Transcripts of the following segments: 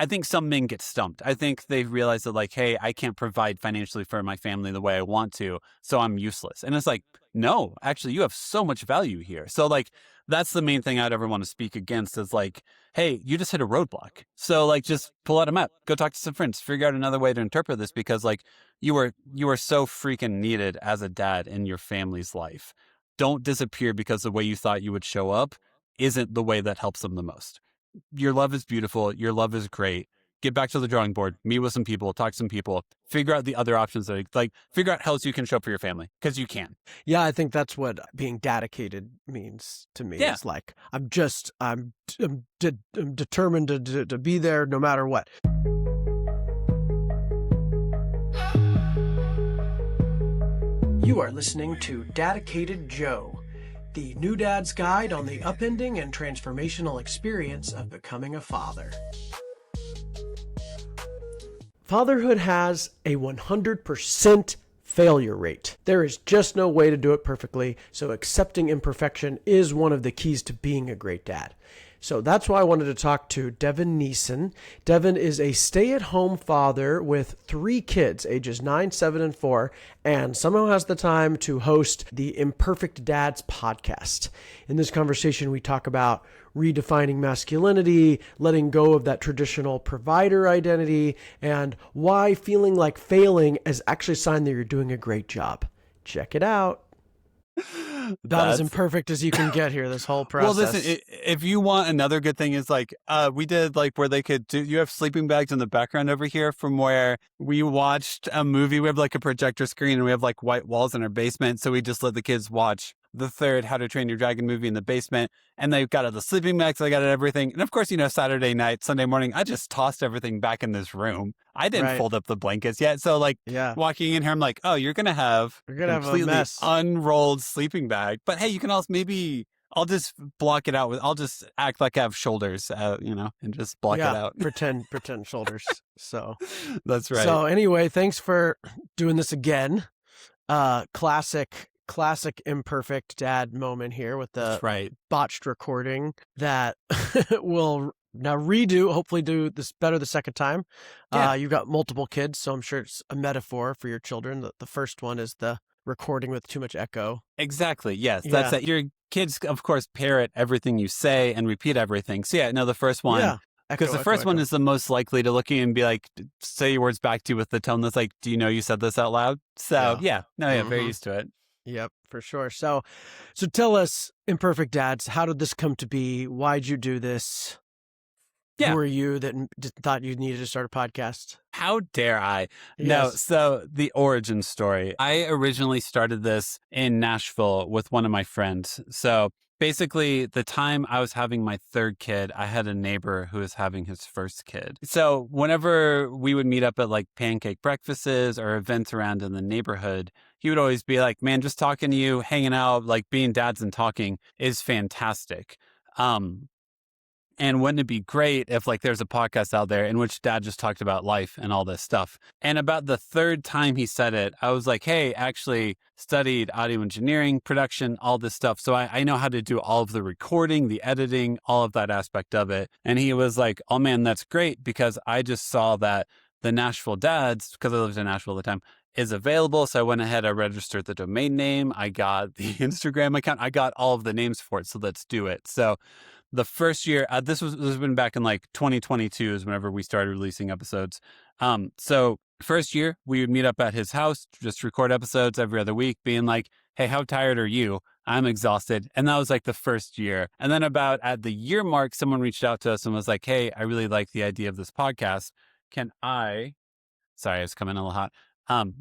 I think some men get stumped. I think they realize that like, hey, I can't provide financially for my family the way I want to, so I'm useless. And it's like, no, actually, you have so much value here. So like, that's the main thing I'd ever want to speak against is like, hey, you just hit a roadblock. So like, just pull out a map, go talk to some friends, figure out another way to interpret this because like you are so freaking needed as a dad in your family's life. Don't disappear because the way you thought you would show up isn't the way that helps them the most. Your love is beautiful. Your love is great. Get back to the drawing board, meet with some people, talk to some people, figure out the other options that like figure out how else you can show up for your family because you can. Yeah, I think that's what being dedicated means to me. Yeah. It's like, I'm determined to be there no matter what. You are listening to Dedicated Joe, the new dad's guide on the upending and transformational experience of becoming a father. Fatherhood has a 100% failure rate. There is just no way to do it perfectly, so accepting imperfection is one of the keys to being a great dad. So that's why I wanted to talk to Devon Neisen. Devon is a stay-at-home father with 3 kids, ages 9, 7, and 4, and somehow has the time to host the Imperfect Dads podcast. In this conversation, we talk about redefining masculinity, letting go of that traditional provider identity, and why feeling like failing is actually a sign that you're doing a great job. Check it out. About as imperfect as you can get here, this whole process. Well, listen, if you want another good thing is like, we did like where they could do, you have sleeping bags in the background over here from where we watched a movie. We have like a projector screen and we have like white walls in our basement. So we just let the kids watch the third How to Train Your Dragon movie in the basement. And they've got the sleeping bags. They got everything. And of course, Saturday night, Sunday morning, I just tossed everything back in this room. I didn't fold up the blankets yet. So like walking in here, I'm like, oh, you're going to have a completely unrolled sleeping bag. But hey, you can also I'll just block it out I'll just act like I have shoulders, and just block it out. Pretend shoulders. So that's right. So anyway, thanks for doing this again. Classic imperfect dad moment here with the botched recording that we'll now redo, hopefully do this better the second time. You've got multiple kids, so I'm sure it's a metaphor for your children. The first one is the recording with too much echo. Exactly. Yes. That's it. Your kids, of course, parrot everything you say and repeat everything. So the first one, because the first one is the most likely to look at you and be like, say your words back to you with the tone that's like, do you know you said this out loud? So very used to it. Yep, for sure. So tell us, Imperfect Dads, how did this come to be? Why'd you do this? Yeah. Who are you that thought you needed to start a podcast? How dare I? Yes. No, so the origin story. I originally started this in Nashville with one of my friends. So basically, the time I was having my third kid, I had a neighbor who was having his first kid. So whenever we would meet up at like pancake breakfasts or events around in the neighborhood, he would always be like, man, just talking to you, hanging out, like being dads and talking is fantastic. And wouldn't it be great if like there's a podcast out there in which dad just talked about life and all this stuff? And about the third time he said it, I was like, hey, actually studied audio engineering, production, all this stuff. So I know how to do all of the recording, the editing, all of that aspect of it. And he was like, oh man, that's great because I just saw that the Nashville Dads, because I lived in Nashville at the time, is available. So I went ahead, I registered the domain name. I got the Instagram account. I got all of the names for it. So let's do it. So the first year, this was been back in like 2022 is whenever we started releasing episodes. So first year we would meet up at his house, just record episodes every other week, being like, hey, how tired are you? I'm exhausted. And that was like the first year. And then about at the year mark, someone reached out to us and was like, hey, I really like the idea of this podcast. Sorry, it's coming in a little hot. Do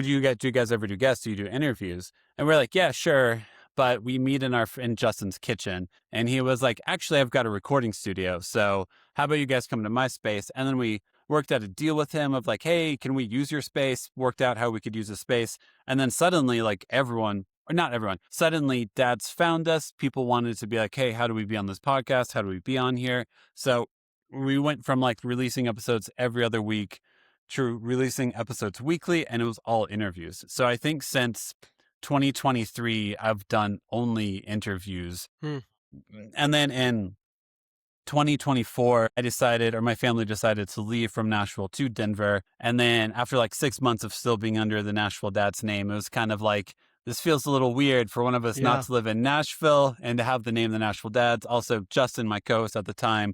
you guys ever do guests? Do you do interviews? And we're like, yeah, sure. But we meet in Justin's kitchen, and he was like, actually, I've got a recording studio. So how about you guys come to my space? And then we worked out a deal with him of like, hey, can we use your space? Worked out how we could use the space. And then suddenly like suddenly dads found us. People wanted to be like, hey, how do we be on this podcast? How do we be on here? So we went from like releasing episodes every other week to releasing episodes weekly, and it was all interviews. So I think since 2023, I've done only interviews. And then in 2024, I decided, or my family decided to leave from Nashville to Denver. And then after like 6 months of still being under the Nashville Dads name, it was kind of like, this feels a little weird for one of us not Yeah. to live in Nashville and to have the name the Nashville Dads. Also, Justin, my co-host at the time,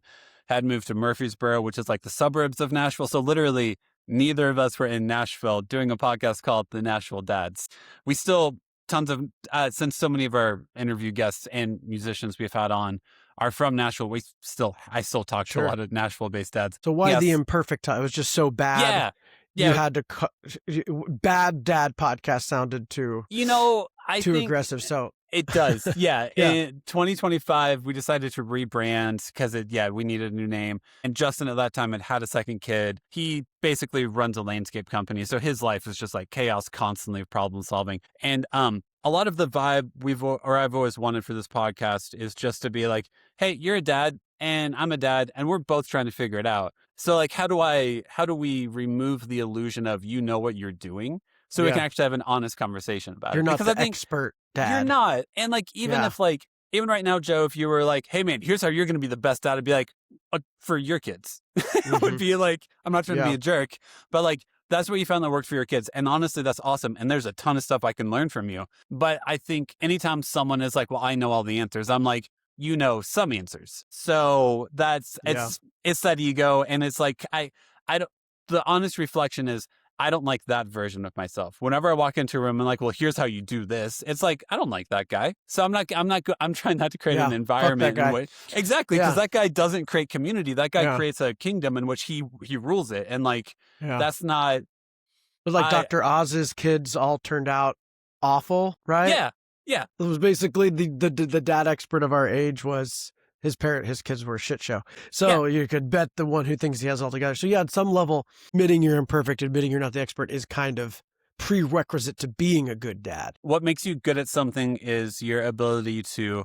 had moved to Murfreesboro, which is like the suburbs of Nashville. So literally, neither of us were in Nashville doing a podcast called The Nashville Dads. We still, tons of, since so many of our interview guests and musicians we've had on are from Nashville, I still talk to a Sure. lot of Nashville-based dads. So why Yes. the imperfect time? It was just so bad. Yeah. You Yeah. had to bad dad podcast sounded too I think aggressive. So it does. Yeah. Yeah. In 2025, we decided to rebrand because we needed a new name. And Justin at that time had a second kid. He basically runs a landscape company. So his life is just like chaos, constantly problem solving. And a lot of the vibe I've always wanted for this podcast is just to be like, hey, you're a dad and I'm a dad and we're both trying to figure it out. So like, how do we remove the illusion of, what you're doing? So we can actually have an honest conversation about you're it. not Because the expert dad. you're not. And like, even right now, Joe, if you were like, hey man, here's how you're going to be the best dad, I'd be like, for your kids. It would be like, I'm not trying to be a jerk, but like, that's what you found that worked for your kids. And honestly, that's awesome. And there's a ton of stuff I can learn from you. But I think anytime someone is like, well, I know all the answers, I'm like, some answers. So it's that ego. And it's like, I don't, the honest reflection is, I don't like that version of myself. Whenever I walk into a room and like, well, here's how you do this. It's like, I don't like that guy. So I'm trying not to create an environment in which, exactly. Because that guy doesn't create community. That guy creates a kingdom in which he rules it. And like, that's not. It was like Dr. Oz's kids all turned out awful, right? Yeah. Yeah. It was basically the dad expert of our age was his kids were a shit show. So you could bet the one who thinks he has it all together. So at some level, admitting you're imperfect, admitting you're not the expert is kind of prerequisite to being a good dad. What makes you good at something is your ability to,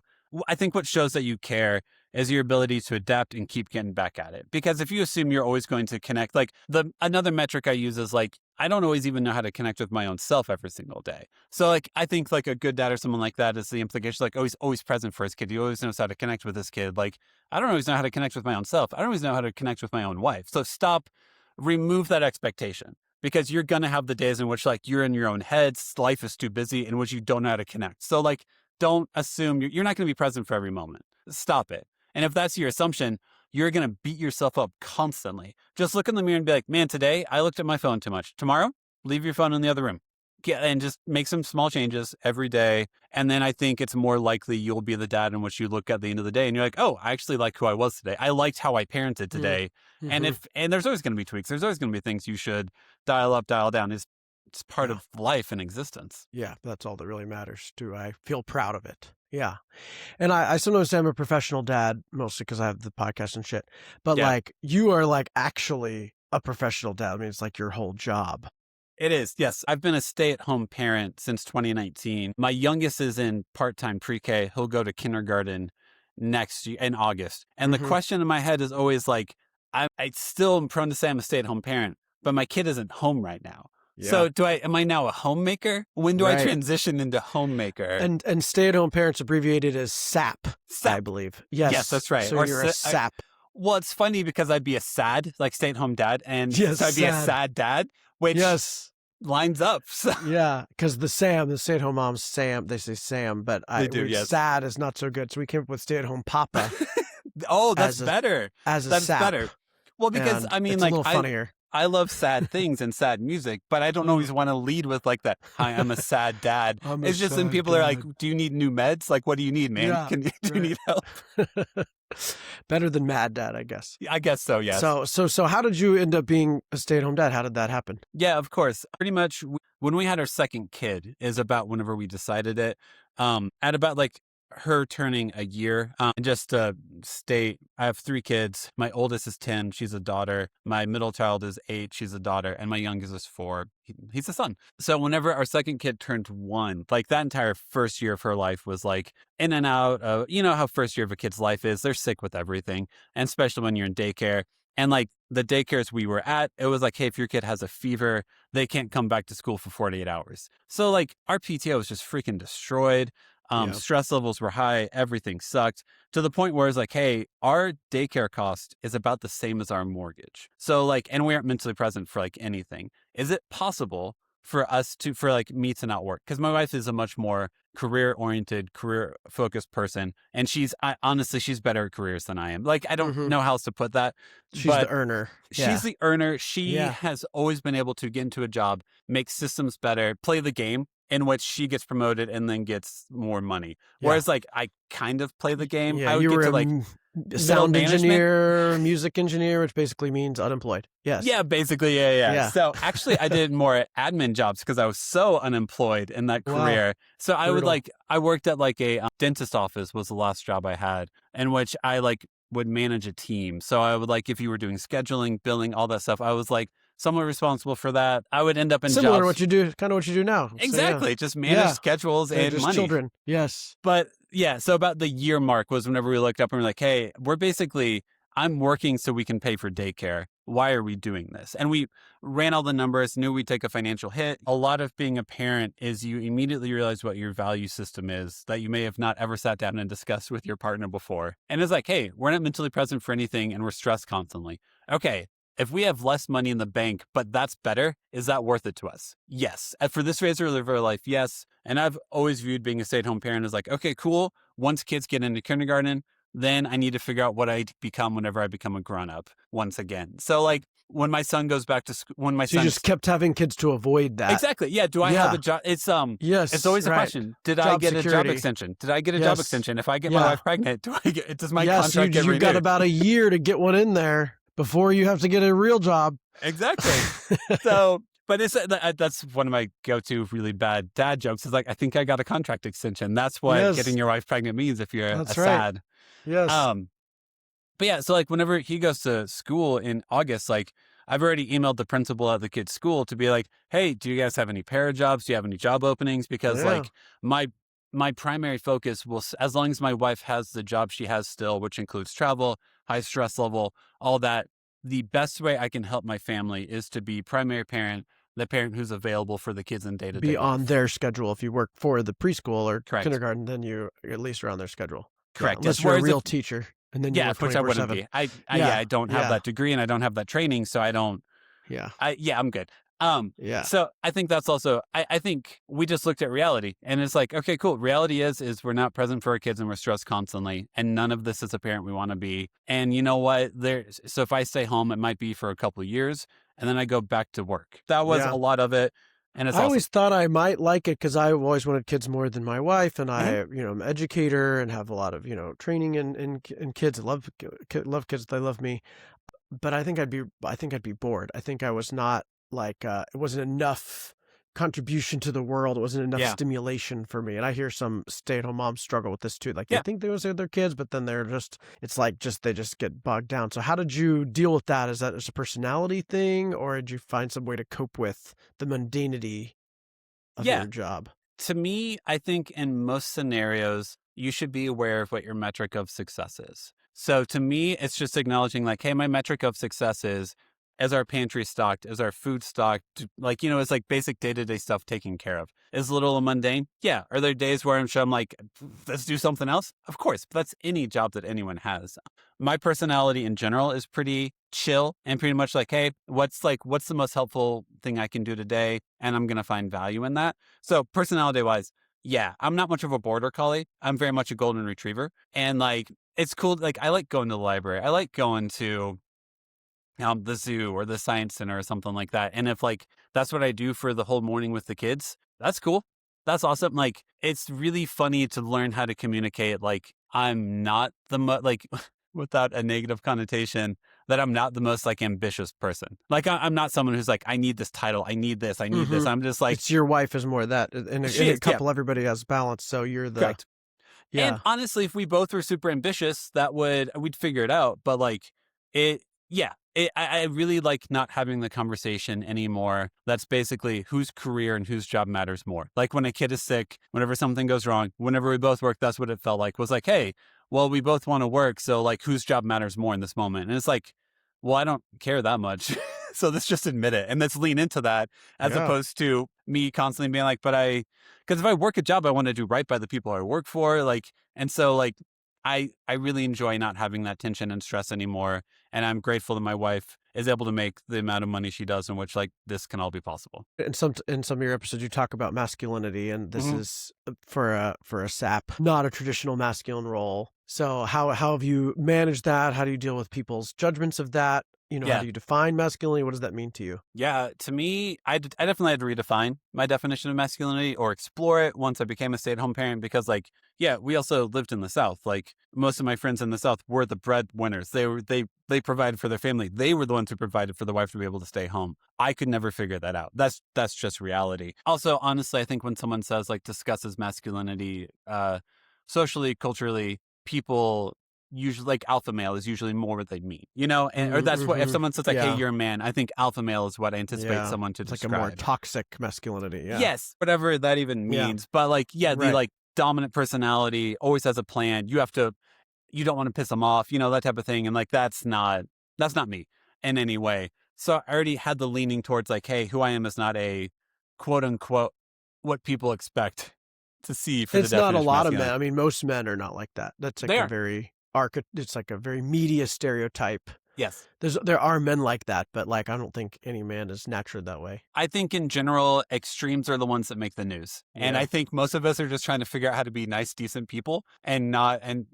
I think what shows that you care is your ability to adapt and keep getting back at it. Because if you assume you're always going to connect, like another metric I use is like, I don't always even know how to connect with my own self every single day. So like, I think like a good dad or someone like that is the implication, like always present for his kid. He always knows how to connect with his kid. Like, I don't always know how to connect with my own self. I don't always know how to connect with my own wife. So remove that expectation. Because you're going to have the days in which like you're in your own head, life is too busy, in which you don't know how to connect. So like, don't assume you're not going to be present for every moment. Stop it. And if that's your assumption, you're going to beat yourself up constantly. Just look in the mirror and be like, man, today I looked at my phone too much. Tomorrow, leave your phone in the other room. And just make some small changes every day. And then I think it's more likely you'll be the dad in which you look at the end of the day and you're like, oh, I actually like who I was today. I liked how I parented today. Mm-hmm. And there's always going to be tweaks. There's always going to be things you should dial up, dial down. It's part of life and existence. Yeah, that's all that really matters. I feel proud of it. Yeah. And I sometimes say I'm a professional dad, mostly because I have the podcast and shit. But like, you are like actually a professional dad. I mean, it's like your whole job. It is. Yes. I've been a stay-at-home parent since 2019. My youngest is in part-time pre-K. He'll go to kindergarten next year in August. And the question in my head is always like, I still am prone to say I'm a stay-at-home parent, but my kid isn't home right now. Yeah. So am I now a homemaker? When do I transition into homemaker? And stay-at-home parents abbreviated as SAP, I believe. Yes, that's right. So you're a SAP. Well, it's funny because I'd be a SAD, like stay-at-home dad, and so I'd be a SAD dad, which lines up. So. Yeah, because the stay-at-home mom's Sam, they say Sam, but SAD is not so good. So we came up with stay-at-home papa. Oh, that's better. That's SAP. Better. Well, because and I mean, it's like a little funnier. I love sad things and sad music, but I don't always want to lead with like that. Hi, I'm a sad dad. It's just when people are like, do you need new meds? Like, what do you need, man? Yeah, do you need help? Better than mad dad, I guess. I guess so, yes. So how did you end up being a stay-at-home dad? How did that happen? Yeah, of course. Pretty much when we had our second kid is about whenever we decided it. At about like her turning a year. And just to state, I have 3 kids. My oldest is 10. She's a daughter. My middle child is 8. She's a daughter. And my youngest is 4. He's a son. So whenever our second kid turned 1, like that entire first year of her life was like in and out of, you know how first year of a kid's life is. They're sick with everything. And especially when you're in daycare. And like the daycares we were at, it was like, hey, if your kid has a fever, they can't come back to school for 48 hours. So like our PTO was just freaking destroyed. Yeah. Stress levels were high. Everything sucked to the point where it's like, hey, our daycare cost is about the same as our mortgage. So like, and we aren't mentally present for like anything. Is it possible for like me to not work? Because my wife is a much more career oriented, career focused person. And honestly, she's better at careers than I am. Like, I don't Hmm. know how else to put that, She's the but earner. she's Yeah. the earner. She Yeah. has always been able to get into a job, make systems better, play the game in which she gets promoted and then gets more money. Yeah. Whereas like I kind of play the game. Yeah. I would You get were to a like middle sound management. engineer, music engineer, which basically means unemployed. Yes. Yeah, basically. Yeah. Yeah. So actually I did more admin jobs because I was so unemployed in that Wow. career. So Brutal. I worked at like a dentist office was the last job I had in which I like would manage a team. So I would like, if you were doing scheduling, billing, all that stuff, I was like somewhat responsible for that. I would end up in Similar to what jobs. you do, kind of what you do now. So yeah. Exactly. Just manage Yeah. schedules They're and just money. children. Yes. But yeah, so about the year mark was whenever we looked up and we're like, hey, I'm working so we can pay for daycare. Why are we doing this? And we ran all the numbers, knew we'd take a financial hit. A lot of being a parent is you immediately realize what your value system is that you may have not ever sat down and discussed with your partner before. And it's like, hey, we're not mentally present for anything and we're stressed constantly. Okay, if we have less money in the bank, but that's better, is that worth it to us? Yes. And for this phase of our life, yes. And I've always viewed being a stay-at-home parent as like, okay, cool. Once kids get into kindergarten, then I need to figure out what I become whenever I become a grown-up once again. So like when my son goes back to school, when my So you son just kept having kids to avoid that. exactly, yeah. Do I have a job? Yes. It's always a right. question. Did I Job get a job security. extension? Did I get a job Yes. extension? If I get my Yeah. wife pregnant, does my Yes. contract get You've renewed? got about a year to get one in there before you have to get a real job. Exactly. So, but that's one of my go-to really bad dad jokes is like, I think I got a contract extension. That's what Yes. getting your wife pregnant means if you're That's a right. SAAD. Yes. But yeah, so like whenever he goes to school in August, like I've already emailed the principal at the kid's school to be like, hey, do you guys have any para jobs? Do you have any job openings? Because Yeah. like my primary focus will, as long as my wife has the job she has still, which includes travel, high stress level, all that, the best way I can help my family is to be primary parent, the parent who's available for the kids in day-to-day Be on life. their schedule. If you work for the preschool or Correct. kindergarten, then you at least are on their schedule. Correct. Unless you're a real teacher, and then you Yeah, work which I wouldn't 24/7. be. I don't have Yeah. that degree and I don't have that training, so I don't. Yeah. I'm good. Yeah. So I think that's also, I think we just looked at reality and it's like, okay, cool. Reality is we're not present for our kids and we're stressed constantly. And none of this as a parent we want to be. And you know what? So if I stay home, it might be for a couple of years and then I go back to work. That was Yeah. a lot of it. And it's I awesome. always thought I might like it because I've always wanted kids more than my wife, and Mm-hmm. I'm an educator and have a lot of training in kids. I love kids. They love me, but I think I'd be bored. I think I was not like it wasn't enough contribution to the world. It wasn't enough Yeah. stimulation for me. And I hear some stay-at-home moms struggle with this too. Like they Yeah. think they want to their kids, but then they just get bogged down. So how did you deal with that? Is that just a personality thing, or did you find some way to cope with the mundanity of Yeah. your job? To me, I think in most scenarios, you should be aware of what your metric of success is. So to me, it's just acknowledging like, hey, my metric of success is our pantry stocked? Is our food stocked? Like, it's like basic day-to-day stuff taken care of. Is a little mundane? Yeah. Are there days where I'm like, let's do something else? Of course. But that's any job that anyone has. My personality in general is pretty chill and pretty much like, hey, what's the most helpful thing I can do today? And I'm going to find value in that. So personality wise, yeah, I'm not much of a border collie. I'm very much a golden retriever. And like, it's cool. Like I like going to the library. I like going to the zoo or the science center or something like that. And if like, that's what I do for the whole morning with the kids, that's cool. That's awesome. Like, it's really funny to learn how to communicate. Like, I'm not like, without a negative connotation, that I'm not the most like ambitious person. Like, I'm not someone who's like, I need this title. I need this. I need this. I'm just like, It's your wife is more of that. In a couple, everybody has balance. So you're the, correct. yeah. And honestly, if we both were super ambitious, we'd figure it out. But like I really like not having the conversation anymore. That's basically whose career and whose job matters more. Like when a kid is sick, whenever something goes wrong, whenever we both work, that's what it felt like. Was like, hey, well, we both want to work. So like whose job matters more in this moment? And it's like, well, I don't care that much. So let's just admit it. And let's lean into that as Yeah. opposed to me constantly being like, because if I work a job, I want to do right by the people I work for. Like, and so like, I really enjoy not having that tension and stress anymore. And I'm grateful that my wife is able to make the amount of money she does, in which like this can all be possible. In some of your episodes, you talk about masculinity, and this Hmm. is for a sap, not a traditional masculine role. So how have you managed that? How do you deal with people's judgments of that? How Yeah. do you define masculinity? What does that mean to you? Yeah, to me, I definitely had to redefine my definition of masculinity or explore it once I became a stay-at-home parent because, like, yeah, we also lived in the South. Like, most of my friends in the South were the breadwinners. They provided for their family. They were the ones who provided for the wife to be able to stay home. I could never figure that out. That's just reality. Also, honestly, I think when someone says like discusses masculinity, socially, culturally, people usually like alpha male is usually more what they mean, or that's what if Mm-hmm. someone says like, "Hey, Yeah. you're a man," I think alpha male is what I anticipate Yeah. someone to It's like a more describe. toxic masculinity. Yeah. Yes, whatever that even Yeah. means. But like, yeah, the Right. like dominant personality always has a plan. You don't want to piss them off, that type of thing. And like, that's not me in any way. So I already had the leaning towards like, hey, who I am is not a quote unquote what people expect to see for the It's not a definition of lot of men. masculinity. I mean, most men are not like that. That's like They a are. very it's like a very media stereotype. Yes. There are men like that, but like I don't think any man is naturally that way. I think in general, extremes are the ones that make the news. And Yeah. I think most of us are just trying to figure out how to be nice, decent people and not and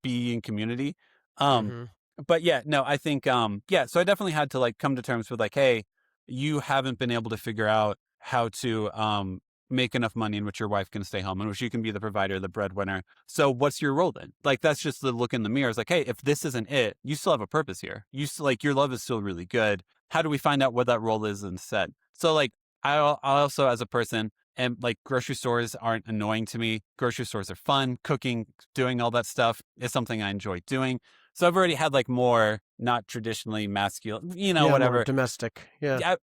be in community. Um, Mm-hmm. but yeah, no, I think yeah, so I definitely had to like come to terms with like, hey, you haven't been able to figure out how to make enough money in which your wife can stay home, in which you can be the provider, the breadwinner. So what's your role then? Like that's just the look in the mirror. It's like, hey, if this isn't it, you still have a purpose here. You still like your love is still really good. How do we find out what that role is instead? So like I also as a person and like grocery stores aren't annoying to me. Grocery stores are fun. Cooking, doing all that stuff is something I enjoy doing. So I've already had like more not traditionally masculine, Yeah, more whatever. domestic. Yeah. Yeah,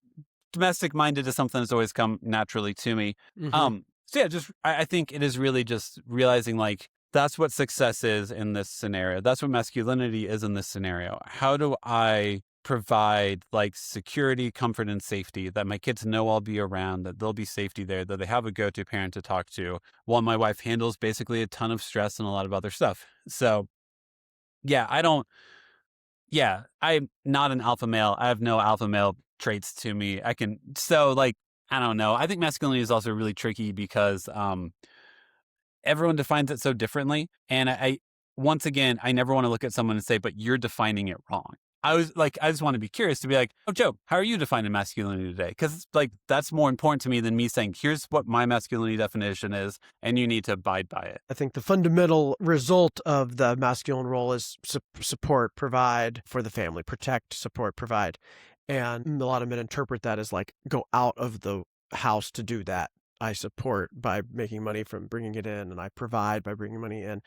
domestic minded is something that's always come naturally to me. Mm-hmm. So yeah, just I think it is really just realizing like that's what success is in this scenario. That's what masculinity is in this scenario. How do I provide like security, comfort, and safety that my kids know I'll be around, that there'll be safety there, that they have a go-to parent to talk to, while my wife handles basically a ton of stress and a lot of other stuff. So yeah, I'm not an alpha male. I have no alpha male traits to me. So like, I don't know. I think masculinity is also really tricky because everyone defines it so differently. And once again, I never want to look at someone and say, but you're defining it wrong. I just want to be curious to be like, oh, Joe, how are you defining masculinity today? Because like, that's more important to me than me saying, here's what my masculinity definition is, and you need to abide by it. I think the fundamental result of the masculine role is support, provide for the family, protect, support, provide. And a lot of men interpret that as like go out of the house to do that. I support by making money from bringing it in, and I provide by bringing money in,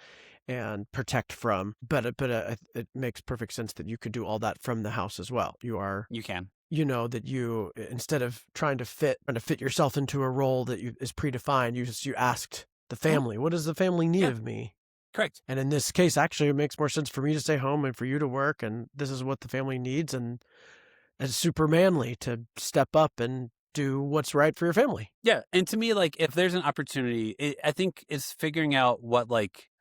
and protect from. But it makes perfect sense that you could do all that from the house as well. You can. That you, instead of trying to fit yourself into a role that is predefined, you asked the Mhm. family, what does the family need Yeah, of me? correct. And in this case, actually, it makes more sense for me to stay home and for you to work, and this is what the family needs, and it's super manly to step up and do what's right for your family. Yeah, and to me, like, if there's an opportunity, I think it's figuring out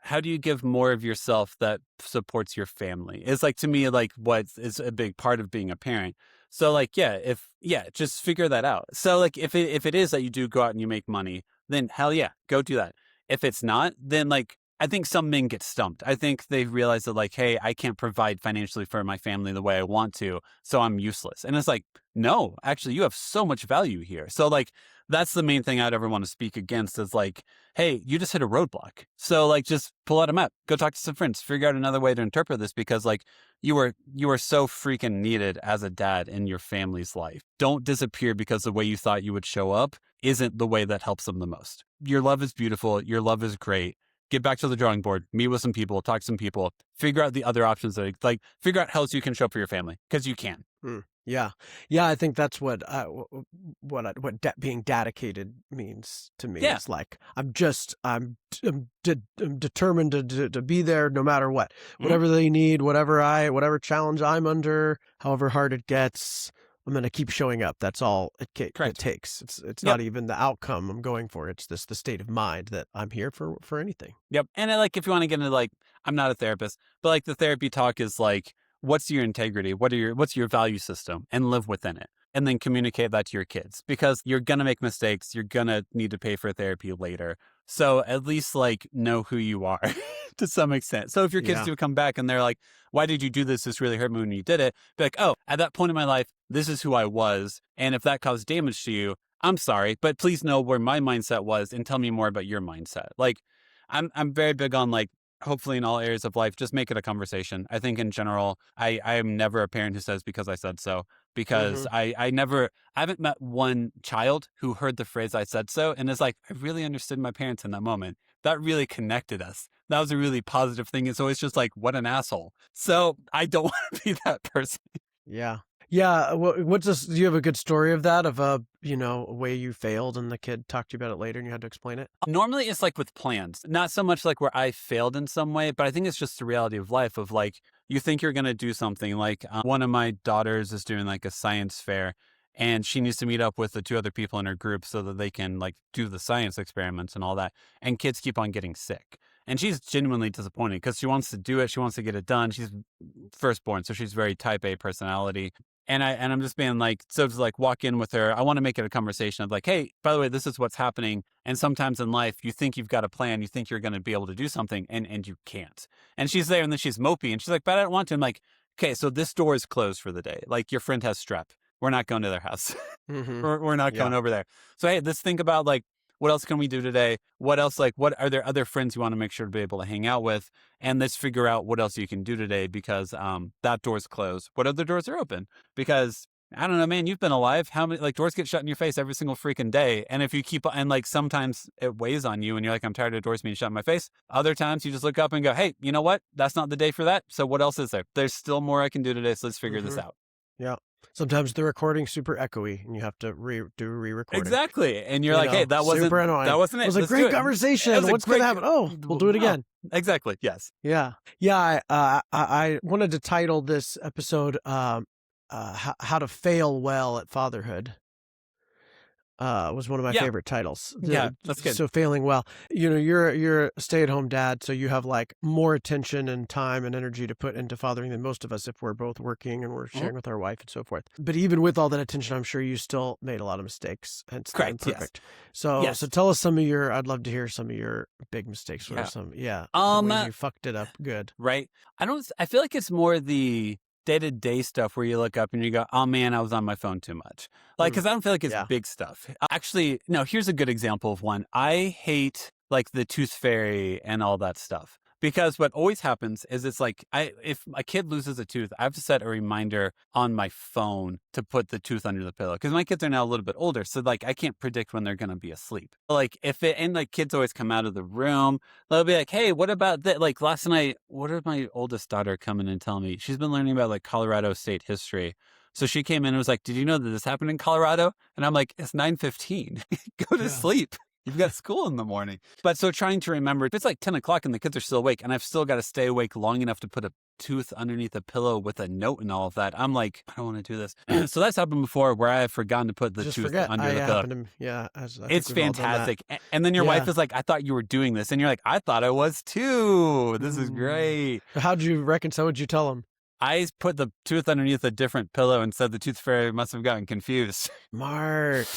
how do you give more of yourself that supports your family? It's like, to me, like, what is a big part of being a parent. So, like, just figure that out. So, like, if it is that you do go out and you make money, then hell yeah, go do that. If it's not, then like, I think some men get stumped. I think they realize that like, hey, I can't provide financially for my family the way I want to, so I'm useless. And it's like, no, actually, you have so much value here. So like, that's the main thing I'd ever want to speak against is like, hey, you just hit a roadblock. So like, just pull out a map, go talk to some friends, figure out another way to interpret this because like you are so freaking needed as a dad in your family's life. Don't disappear because the way you thought you would show up isn't the way that helps them the most. Your love is beautiful. Your love is great. Get back to the drawing board, meet with some people, talk to some people, figure out the other options figure out how else you can show up for your family because you can. Yeah, yeah. I think that's what being dedicated means to me. Yeah. Is like I'm determined to be there no matter what, Mhm. whatever they need, whatever challenge I'm under, however hard it gets. I'm going to keep showing up. That's all it Correct. takes. It's Yep. not even the outcome I'm going for. It's the state of mind that I'm here for anything. Yep. And like, if you want to get into like, I'm not a therapist, but like the therapy talk is like, what's your integrity? What's your value system, and live within it. And then communicate that to your kids, because you're going to make mistakes. You're going to need to pay for therapy later. So at least like know who you are to some extent. So if your kids Yeah. do come back and they're like, why did you do this? This really hurt me when you did it. Be like, oh, at that point in my life, this is who I was. And if that caused damage to you, I'm sorry, but please know where my mindset was and tell me more about your mindset. Like, I'm very big on like, hopefully in all areas of life, just make it a conversation. I think in general, I am never a parent who says because I said so, because I haven't met one child who heard the phrase I said so and is like, I really understood my parents in that moment. That really connected us. That was a really positive thing. It's always just like, what an asshole. So I don't want to be that person. Yeah. Yeah. What's this? Do you have a good story of that, of a way you failed and the kid talked to you about it later and you had to explain it? Normally it's like with plans, not so much like where I failed in some way, but I think it's just the reality of life of like, you think you're going to do something. Like one of my daughters is doing like a science fair, and she needs to meet up with the 2 other people in her group so that they can like do the science experiments and all that. And kids keep on getting sick. And she's genuinely disappointed because she wants to do it. She wants to get it done. She's firstborn, so she's very type A personality. And I'm just being like, so to like walk in with her, I want to make it a conversation of like, hey, by the way, this is what's happening. And sometimes in life, you think you've got a plan, you think you're going to be able to do something, and you can't. And she's there, and then she's mopey, and she's like, but I don't want to. I'm like, okay, so this door is closed for the day. Like, your friend has strep. We're not going to their house. Mm-hmm. We're not going over there. So hey, let's think about like, what else can we do today? What else, like, what are there other friends you want to make sure to be able to hang out with? And let's figure out what else you can do today, because that door's closed. What other doors are open? Because I don't know, man, you've been alive. How many like doors get shut in your face every single freaking day? And if you keep, and like sometimes it weighs on you and you're like, I'm tired of doors being shut in my face. Other times you just look up and go, hey, you know what? That's not the day for that. So what else is there? There's still more I can do today. So let's figure this out. Yeah. Sometimes the recording's super echoey and you have to do re-recording. Exactly. And you're like, hey, that wasn't super annoying. That wasn't it. It was a great conversation. What's going to happen? Oh, we'll do it again. Exactly. Yes. Yeah. Yeah. I wanted to title this episode How to Fail Well at Fatherhood. Was one of my favorite titles. Yeah, that's good. So failing well, you're a stay-at-home dad, so you have like more attention and time and energy to put into fathering than most of us if we're both working and we're sharing with our wife and so forth. But even with all that attention, I'm sure you still made a lot of mistakes and it's correct. imperfect. Yes. So tell us I'd love to hear some of your big mistakes. What are some? When you fucked it up good. Right. I feel like it's more the day-to-day stuff where you look up and you go, oh man, I was on my phone too much. Like, because I don't feel like it's big stuff. Actually, no, here's a good example of one. I hate like the tooth fairy and all that stuff. Because what always happens is it's like, if a kid loses a tooth, I have to set a reminder on my phone to put the tooth under the pillow. Because my kids are now a little bit older, so like I can't predict when they're going to be asleep. Like and like kids always come out of the room, they'll be like, hey, what about that? Like last night, what did my oldest daughter come in and tell me? She's been learning about like Colorado state history. So she came in and was like, did you know that this happened in Colorado? And I'm like, it's 9:15. Go to sleep. You've got school in the morning. But so trying to remember, if it's like 10 o'clock and the kids are still awake and I've still got to stay awake long enough to put a tooth underneath a pillow with a note and all of that, I'm like, I don't want to do this. So that's happened before where I have forgotten to put the tooth under the pillow. It's fantastic. And then your wife is like, I thought you were doing this. And you're like, I thought I was too. This is great. How'd you reconcile? What'd you tell them? I put the tooth underneath a different pillow and said the tooth fairy must have gotten confused. Smart.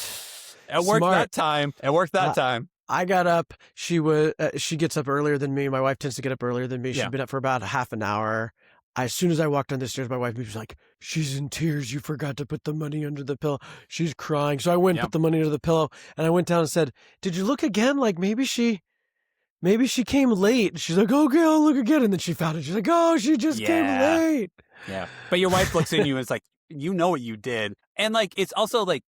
It worked that time. I got up. She gets up earlier than me. My wife tends to get up earlier than me. She'd been up for about half an hour. As soon as I walked down the stairs, my wife was like, she's in tears. You forgot to put the money under the pillow. She's crying. So I went and put the money under the pillow. And I went down and said, did you look again? Like maybe she came late. She's like, okay, I'll look again. And then she found it. She's like, oh, she just came late. Yeah. But your wife looks at you and is like, you know what you did. And like, it's also like,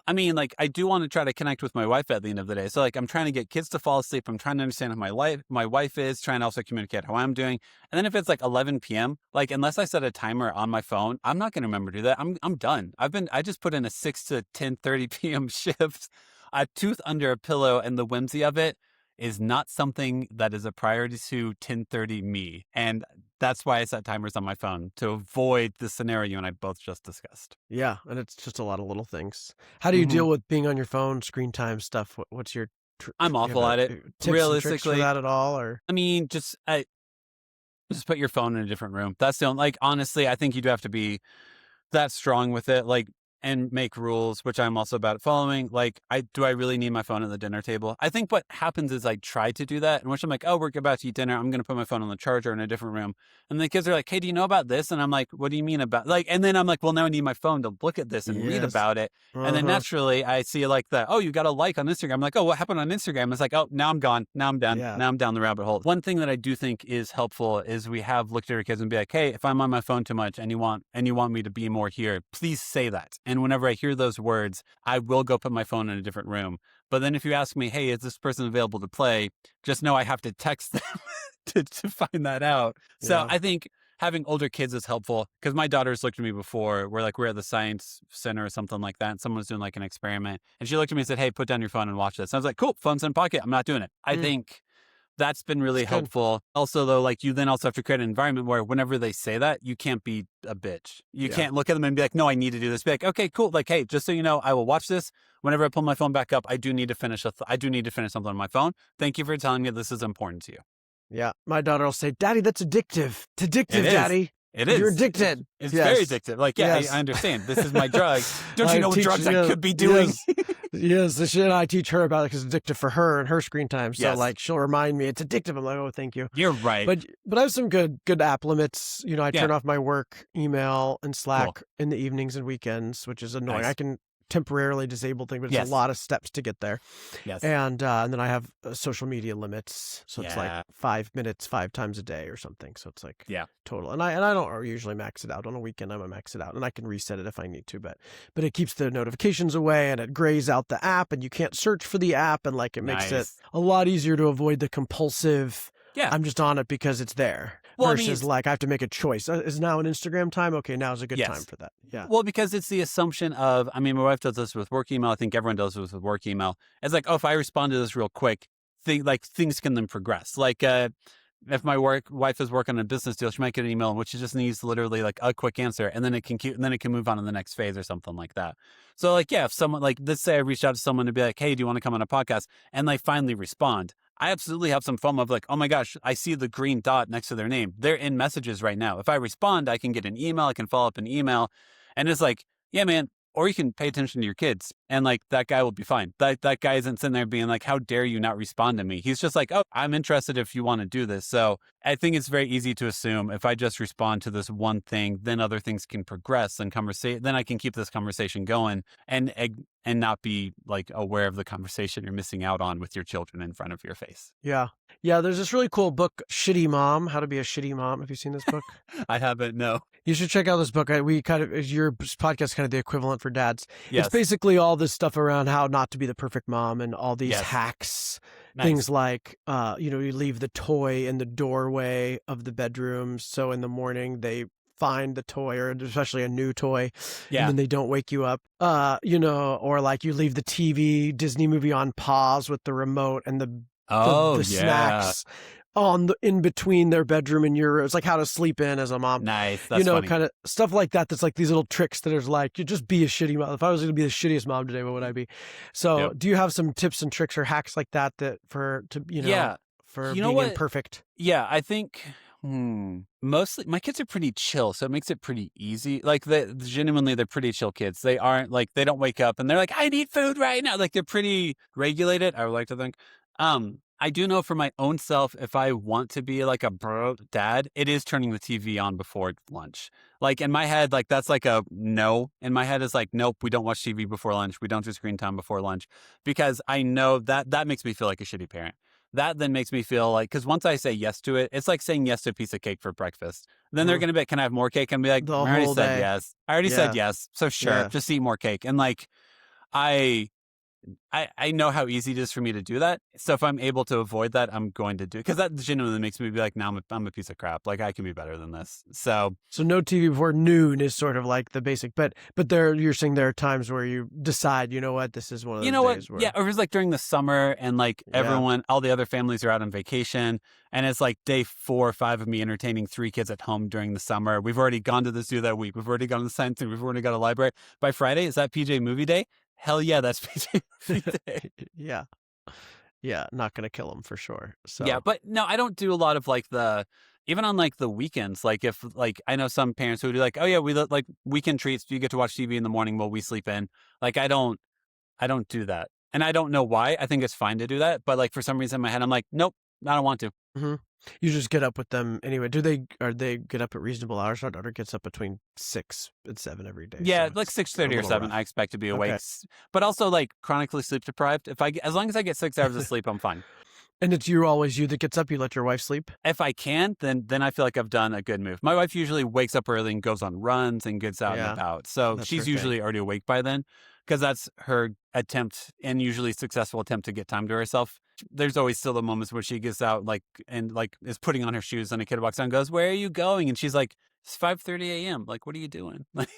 I mean, like I do want to try to connect with my wife at the end of the day. So like, I'm trying to get kids to fall asleep. I'm trying to understand how my wife is, trying to also communicate how I'm doing. And then if it's like 11 p.m., like unless I set a timer on my phone, I'm not going to remember to do that. I'm done. I just put in a 6 to 10:30 p.m. shift, a tooth under a pillow, and the whimsy of it is not something that is a priority to 10:30 me. And that's why I set timers on my phone, to avoid the scenario you and I both just discussed. Yeah, and it's just a lot of little things. How do you Hmm. deal with being on your phone, screen time stuff? What's your I'm you have awful at it. tips and tricks for Realistically, that at all? Or I mean, just put your phone in a different room. That's the only, like, honestly, I think you do have to be that strong with it, like, and make rules, which I'm also bad at following. Like, I really need my phone at the dinner table? I think what happens is I try to do that, in which I'm like, oh, we're about to eat dinner. I'm going to put my phone on the charger in a different room. And the kids are like, hey, do you know about this? And I'm like, what do you mean about, like, and then I'm like, well, now I need my phone to look at this and read yes, about it. And then uh-huh, naturally I see like the, oh, you got a like on Instagram. I'm like, oh, what happened on Instagram? It's like, oh, now I'm gone. Now I'm done. yeah, Now I'm down the rabbit hole. One thing that I do think is helpful is we have looked at our kids and be like, hey, if I'm on my phone too much and you want me to be more here, please say that. And whenever I hear those words, I will go put my phone in a different room. But then if you ask me, hey, is this person available to play? Just know I have to text them to find that out. So yeah, I think having older kids is helpful, because my daughter's looked at me before. We're at the science center or something like that, and someone was doing like an experiment, and she looked at me and said, hey, put down your phone and watch this. And I was like, cool, phone's in pocket. I'm not doing it. I mm, think that's been it's really good. helpful. Also, though, like, you then also have to create an environment where whenever they say that, you can't be a bitch. You Yeah, can't look at them and be like, no, I need to do this. Be like, okay, cool. Like, hey, just so you know, I will watch this. Whenever I pull my phone back up, I do need to finish something on my phone. Thank you for telling me this is important to you. yeah. My daughter will say, "Daddy, that's addictive. It's It addictive, is. Daddy. It You're is. addicted." It's very Yes, addictive. Like, yeah, I yes. understand. This is my drug. Don't you I know what teach, drugs I yeah, could be doing? yes, yes. The shit I teach her about it because it's addictive for her and her screen time. So Yes, like she'll remind me it's addictive. I'm like, oh, thank you. you're right. But I have some good app limits. I Yeah, turn off my work email and cool. Slack in the evenings and weekends, which is annoying. I Nice. can temporarily disable things, but it's a Yes, lot of steps to get there. yes. And then I have social media limits, so it's like Yeah, 5 minutes 5 times a day or something. So it's like yeah. total. And I don't usually max it out on a weekend. I might max it out, and I can reset it if I need to. But it keeps the notifications away, and it grays out the app, and you can't search for the app, and like it makes it Nice. a lot easier to avoid the compulsive. Yeah. I'm just on it because it's there. Well, I mean, Versus like I have to make a choice. Is now an Instagram time? Okay, now's a good time yes. for that. Yeah. Well, because it's the assumption of, I mean, my wife does this with work email. I think everyone does this with work email. It's like, oh, if I respond to this real quick, things can then progress. Like, if my wife is working on a business deal, she might get an email in which she just needs literally like a quick answer, and then it can move on to the next phase or something like that. So like, yeah, if someone, like, let's say I reached out to someone to be like, hey, do you want to come on a podcast? And they finally respond. I absolutely have some FOMO of like, oh my gosh, I see the green dot next to their name. They're in messages right now. If I respond, I can get an email. I can follow up an email. And it's like, yeah, man, or you can pay attention to your kids, and like that guy will be fine. That guy isn't sitting there being like, how dare you not respond to me? He's just like, oh, I'm interested if you want to do this. So I think it's very easy to assume if I just respond to this one thing, then other things can progress and then I can keep this conversation going and not be like aware of the conversation you're missing out on with your children in front of your face. Yeah. Yeah. There's this really cool book, Shitty Mom, How to Be a Shitty Mom. Have you seen this book? I haven't, no. You should check out this book. We kind of, your podcast, kind of the equivalent for dads. It's Yes. basically all this stuff around how not to be the perfect mom and all these Yes. hacks. Nice. Things like, you leave the toy in the doorway of the bedroom. So in the morning they find the toy, or especially a new toy, Yeah. and then they don't wake you up. Or like you leave the TV Disney movie on pause with the remote and the Oh, snacks on in between their bedroom and your. It's like how to sleep in as a mom. Nice. That's funny. Kind of stuff like that. That's like these little tricks that is like, you just be a shitty mom. If I was going to be the shittiest mom today, what would I be? So Yep. do you have some tips and tricks or hacks like that for Yeah. being imperfect? Yeah, I think mostly my kids are pretty chill, so it makes it pretty easy. Like, genuinely, they're pretty chill kids. They aren't like, they don't wake up and they're like, I need food right now. Like, they're pretty regulated, I would like to think. I do know for my own self, if I want to be like a bro dad, it is turning the TV on before lunch. Like, in my head, like, that's like a no. In my head is like, nope, we don't watch TV before lunch. We don't do screen time before lunch, because I know that makes me feel like a shitty parent. That then makes me feel like, because once I say yes to it, it's like saying yes to a piece of cake for breakfast. Then they're going to be like, can I have more cake? And be like, The I already whole said day. yes. I already Yeah. said yes. So sure, Yeah. just eat more cake. And like, I I know how easy it is for me to do that. So if I'm able to avoid that, I'm going to do it because that genuinely makes me be like, no, I'm a piece of crap. Like I can be better than this. So So no TV before noon is sort of like the basic, but there you're saying there are times where you decide, you know what, this is one of you those know what? days Yeah, where or it's like during the summer and like yeah. everyone, all the other families are out on vacation. And it's like day 4 or 5 of me entertaining 3 kids at home during the summer. We've already gone to the zoo that week. We've already gone to the science thing. We've already got a library. By Friday, is that PJ movie day? Hell yeah, that's PJ movie day. Yeah. Yeah, not going to kill them for sure. Yeah, So, but no, I don't do a lot of like even on like the weekends. Like if like I know some parents who would be like, oh yeah, we like weekend treats. You get to watch TV in the morning while we sleep in. Like I don't do that, and I don't know why. I think it's fine to do that, but like for some reason in my head, I'm like, nope, I don't want to. mhm. You just get up with them anyway. Are they get up at reasonable hours? Our daughter gets up between 6 and 7 every day, Yeah, so like it's a 6:30 or little 7, rough. I expect to be awake, Okay. but also like chronically sleep deprived. As long as I get 6 hours of sleep, I'm fine. And it's you always you that gets up. You let your wife sleep. If I can, then I feel like I've done a good move. My wife usually wakes up early and goes on runs and gets out and Yeah, about. So that's her she's thing. usually already awake by then because that's her attempt and usually successful attempt to get time to herself. There's always still the moments where she gets out like and like is putting on her shoes and a kid walks out and goes, "Where are you going?" And she's like, "It's 5:30 a.m. Like, what are you doing?" Like,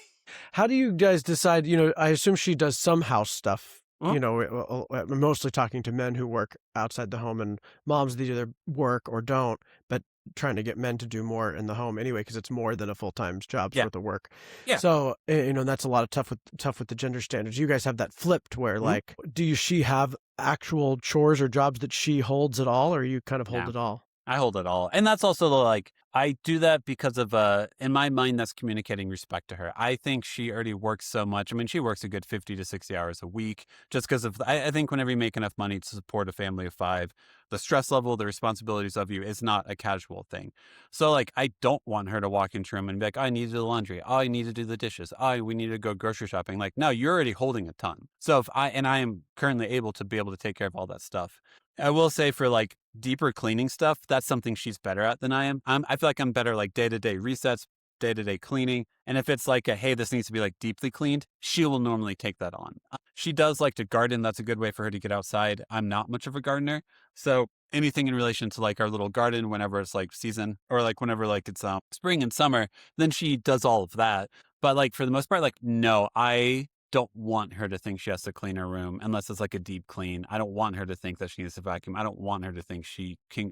How do you guys decide? I assume she does some house stuff. well, I'm mostly talking to men who work outside the home, and moms that either work or don't, but trying to get men to do more in the home anyway, because it's more than a full-time job's yeah, worth of work. yeah. So, that's a lot of tough with the gender standards. You guys have that flipped where, Mhm. like, she have actual chores or jobs that she holds at all, or you kind of hold No. it all? I hold it all. And that's also the like I do that because of in my mind that's communicating respect to her. I think she already works so much. I mean, she works a good 50 to 60 hours a week just because of I think whenever you make enough money to support a family of 5, the stress level, the responsibilities of you is not a casual thing. So like I don't want her to walk into a room and be like, "Oh, I need to do the laundry. Oh, I need to do the dishes. Oh, we need to go grocery shopping." Like, no, you're already holding a ton. So if I am currently able to be able to take care of all that stuff. I will say for like deeper cleaning stuff, that's something she's better at than I am. I feel like I'm better like day to day resets, day to day cleaning. And if it's like hey, this needs to be like deeply cleaned, she will normally take that on. She does like to garden. That's a good way for her to get outside. I'm not much of a gardener. So anything in relation to like our little garden, whenever it's like season or like whenever like it's spring and summer, then she does all of that. But like for the most part, like no, I don't want her to think she has to clean her room unless it's like a deep clean. I don't want her to think that she needs to vacuum. I don't want her to think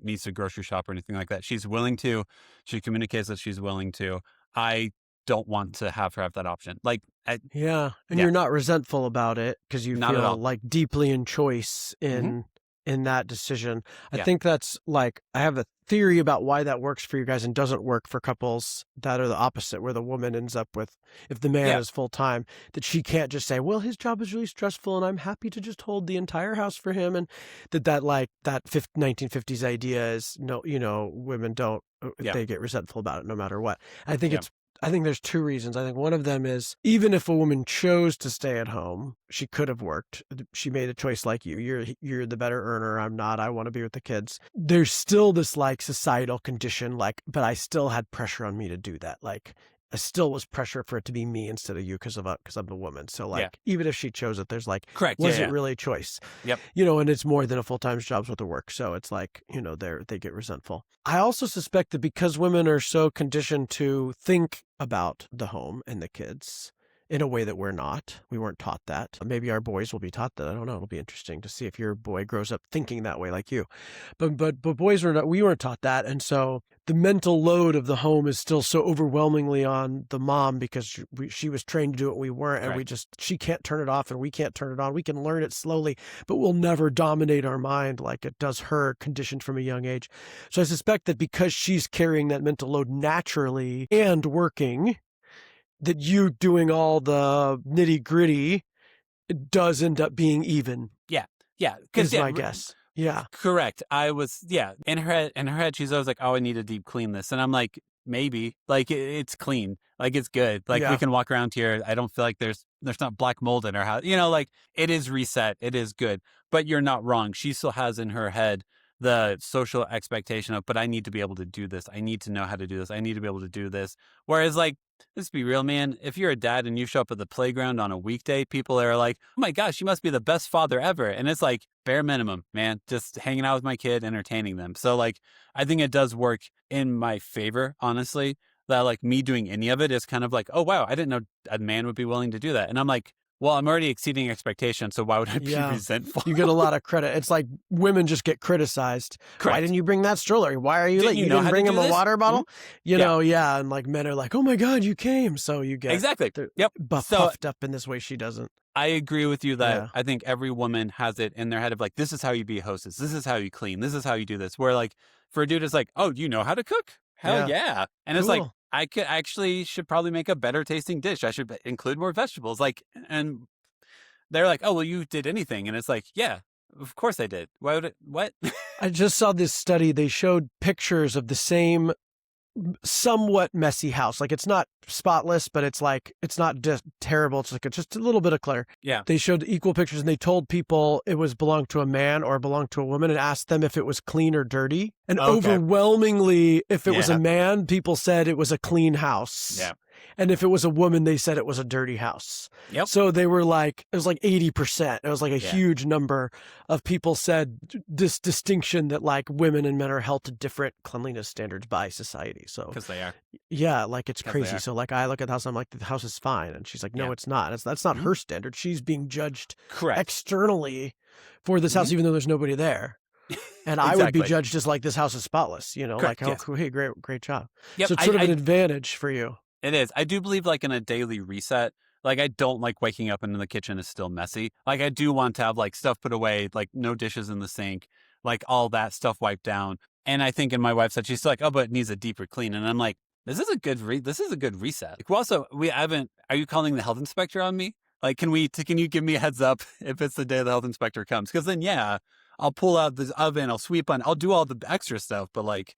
needs to grocery shop or anything like that. She's willing to. She communicates that she's willing to. I don't want to have her have that option. Like, Yeah, and yeah, you're not resentful about it because you not at feel all. like deeply in choice Hmm. in that decision. I Yeah, think that's like I have a theory about why that works for you guys and doesn't work for couples that are the opposite, where the woman ends up with if the man yeah, is full time, that she can't just say, "Well, his job is really stressful, and I'm happy to just hold the entire house for him," and that like that 1950s idea is no, women don't yeah, they get resentful about it no matter what. I think yeah, it's I think there's two reasons. I think one of them is even if a woman chose to stay at home, she could have worked. She made a choice like you. You're the better earner. I'm not. I want to be with the kids. There's still this like societal condition, like, but I still had pressure on me to do that. Like, I still was pressure for it to be me instead of you because I'm the woman. So yeah. like, even if she chose it, there's like, Correct. Yeah, was it yeah. really a choice? Yep. And it's more than a full-time job's worth of work. So it's like, they get resentful. I also suspect that because women are so conditioned to think about the home and the kids in a way that we weren't taught that. Maybe our boys will be taught that. I don't know. It'll be interesting to see if your boy grows up thinking that way like you. But boys we weren't taught that. And so the mental load of the home is still so overwhelmingly on the mom because she was trained to do it. We weren't, and Correct. she can't turn it off and we can't turn it on. We can learn it slowly, but we'll never dominate our mind like it does her, conditioned from a young age. So I suspect that because she's carrying that mental load naturally and working, that you doing all the nitty gritty does end up being even, Yeah. Yeah. Because is yeah. my guess. Yeah. Correct. I was, yeah. In her head, she's always like, "Oh, I need to deep clean this," and I'm like, "Maybe. Like, it's clean. Like, it's good. Like, we Yeah. can walk around here. I don't feel like there's not black mold in our house. Like, it is reset. It is good. But you're not wrong. She still has in her head the social expectation of, but I need to be able to do this. I need to know how to do this. I need to be able to do this. Whereas, like, let's be real, man. If you're a dad and you show up at the playground on a weekday, people are like, oh my gosh, you must be the best father ever. And it's like bare minimum, man, just hanging out with my kid, entertaining them. So like, I think it does work in my favor, honestly, that like me doing any of it is kind of like, oh, wow, I didn't know a man would be willing to do that. And I'm like, well, I'm already exceeding expectations. So why would I be Yeah. resentful? You get a lot of credit. It's like women just get criticized. Why Correct. didn't you bring that stroller? Why are you Didn't late? you You know didn't how to bring do him a this? water bottle? You Yeah. know, yeah. And like men are like, oh my God, you came. So you get Exactly. Yep. So puffed up in this way she doesn't. I agree with you that Yeah. I think every woman has it in their head of like, this is how you be a hostess. This is how you clean. This is how you do this. Where like for a dude, it's like, oh, you know how to cook? Hell Yeah. yeah. And it's like, Cool. I could actually should probably make a better tasting dish. I should include more vegetables. Like, and they're like, oh, well, you did anything. And it's like, yeah, of course I did. Why would it, what? I just saw this study. They showed pictures of the same somewhat messy house. Like it's not spotless, but it's like, it's not just terrible. It's like just a little bit of clutter. Yeah. They showed equal pictures and they told people it was belonged to a man or belonged to a woman and asked them if it was clean or dirty. And Okay. overwhelmingly, if it was a Yeah. man, people said it was a clean house. Yeah. And if it was a woman, they said it was a dirty house. Yep. So they were like, it was like 80%. It was like a Yeah. huge number of people said this distinction that like women and men are held to different cleanliness standards by society. So Because they are. yeah, like it's 'Cause they crazy. are. So like I look at the house, I'm like, the house is fine. And she's like, no, Yeah. it's not. That's not Mhm. her standard. She's being judged Correct. externally for this house, even though there's nobody there. And I would be Exactly. judged as like, this house is spotless, you know, Correct, like, oh, yes. cool, hey, great job. Yep. So it's sort of an advantage for you. It is. I do believe like in a daily reset, like I don't like waking up and the kitchen is still messy. Like I do want to have like stuff put away, like no dishes in the sink, like all that stuff wiped down. And I think, and my wife said, she's like, oh, but it needs a deeper clean. And I'm like, this is a good reset. Like, well, also, are you calling the health inspector on me? Like, can you give me a heads up if it's the day the health inspector comes? Because then, yeah, I'll pull out the oven, I'll do all the extra stuff, but like,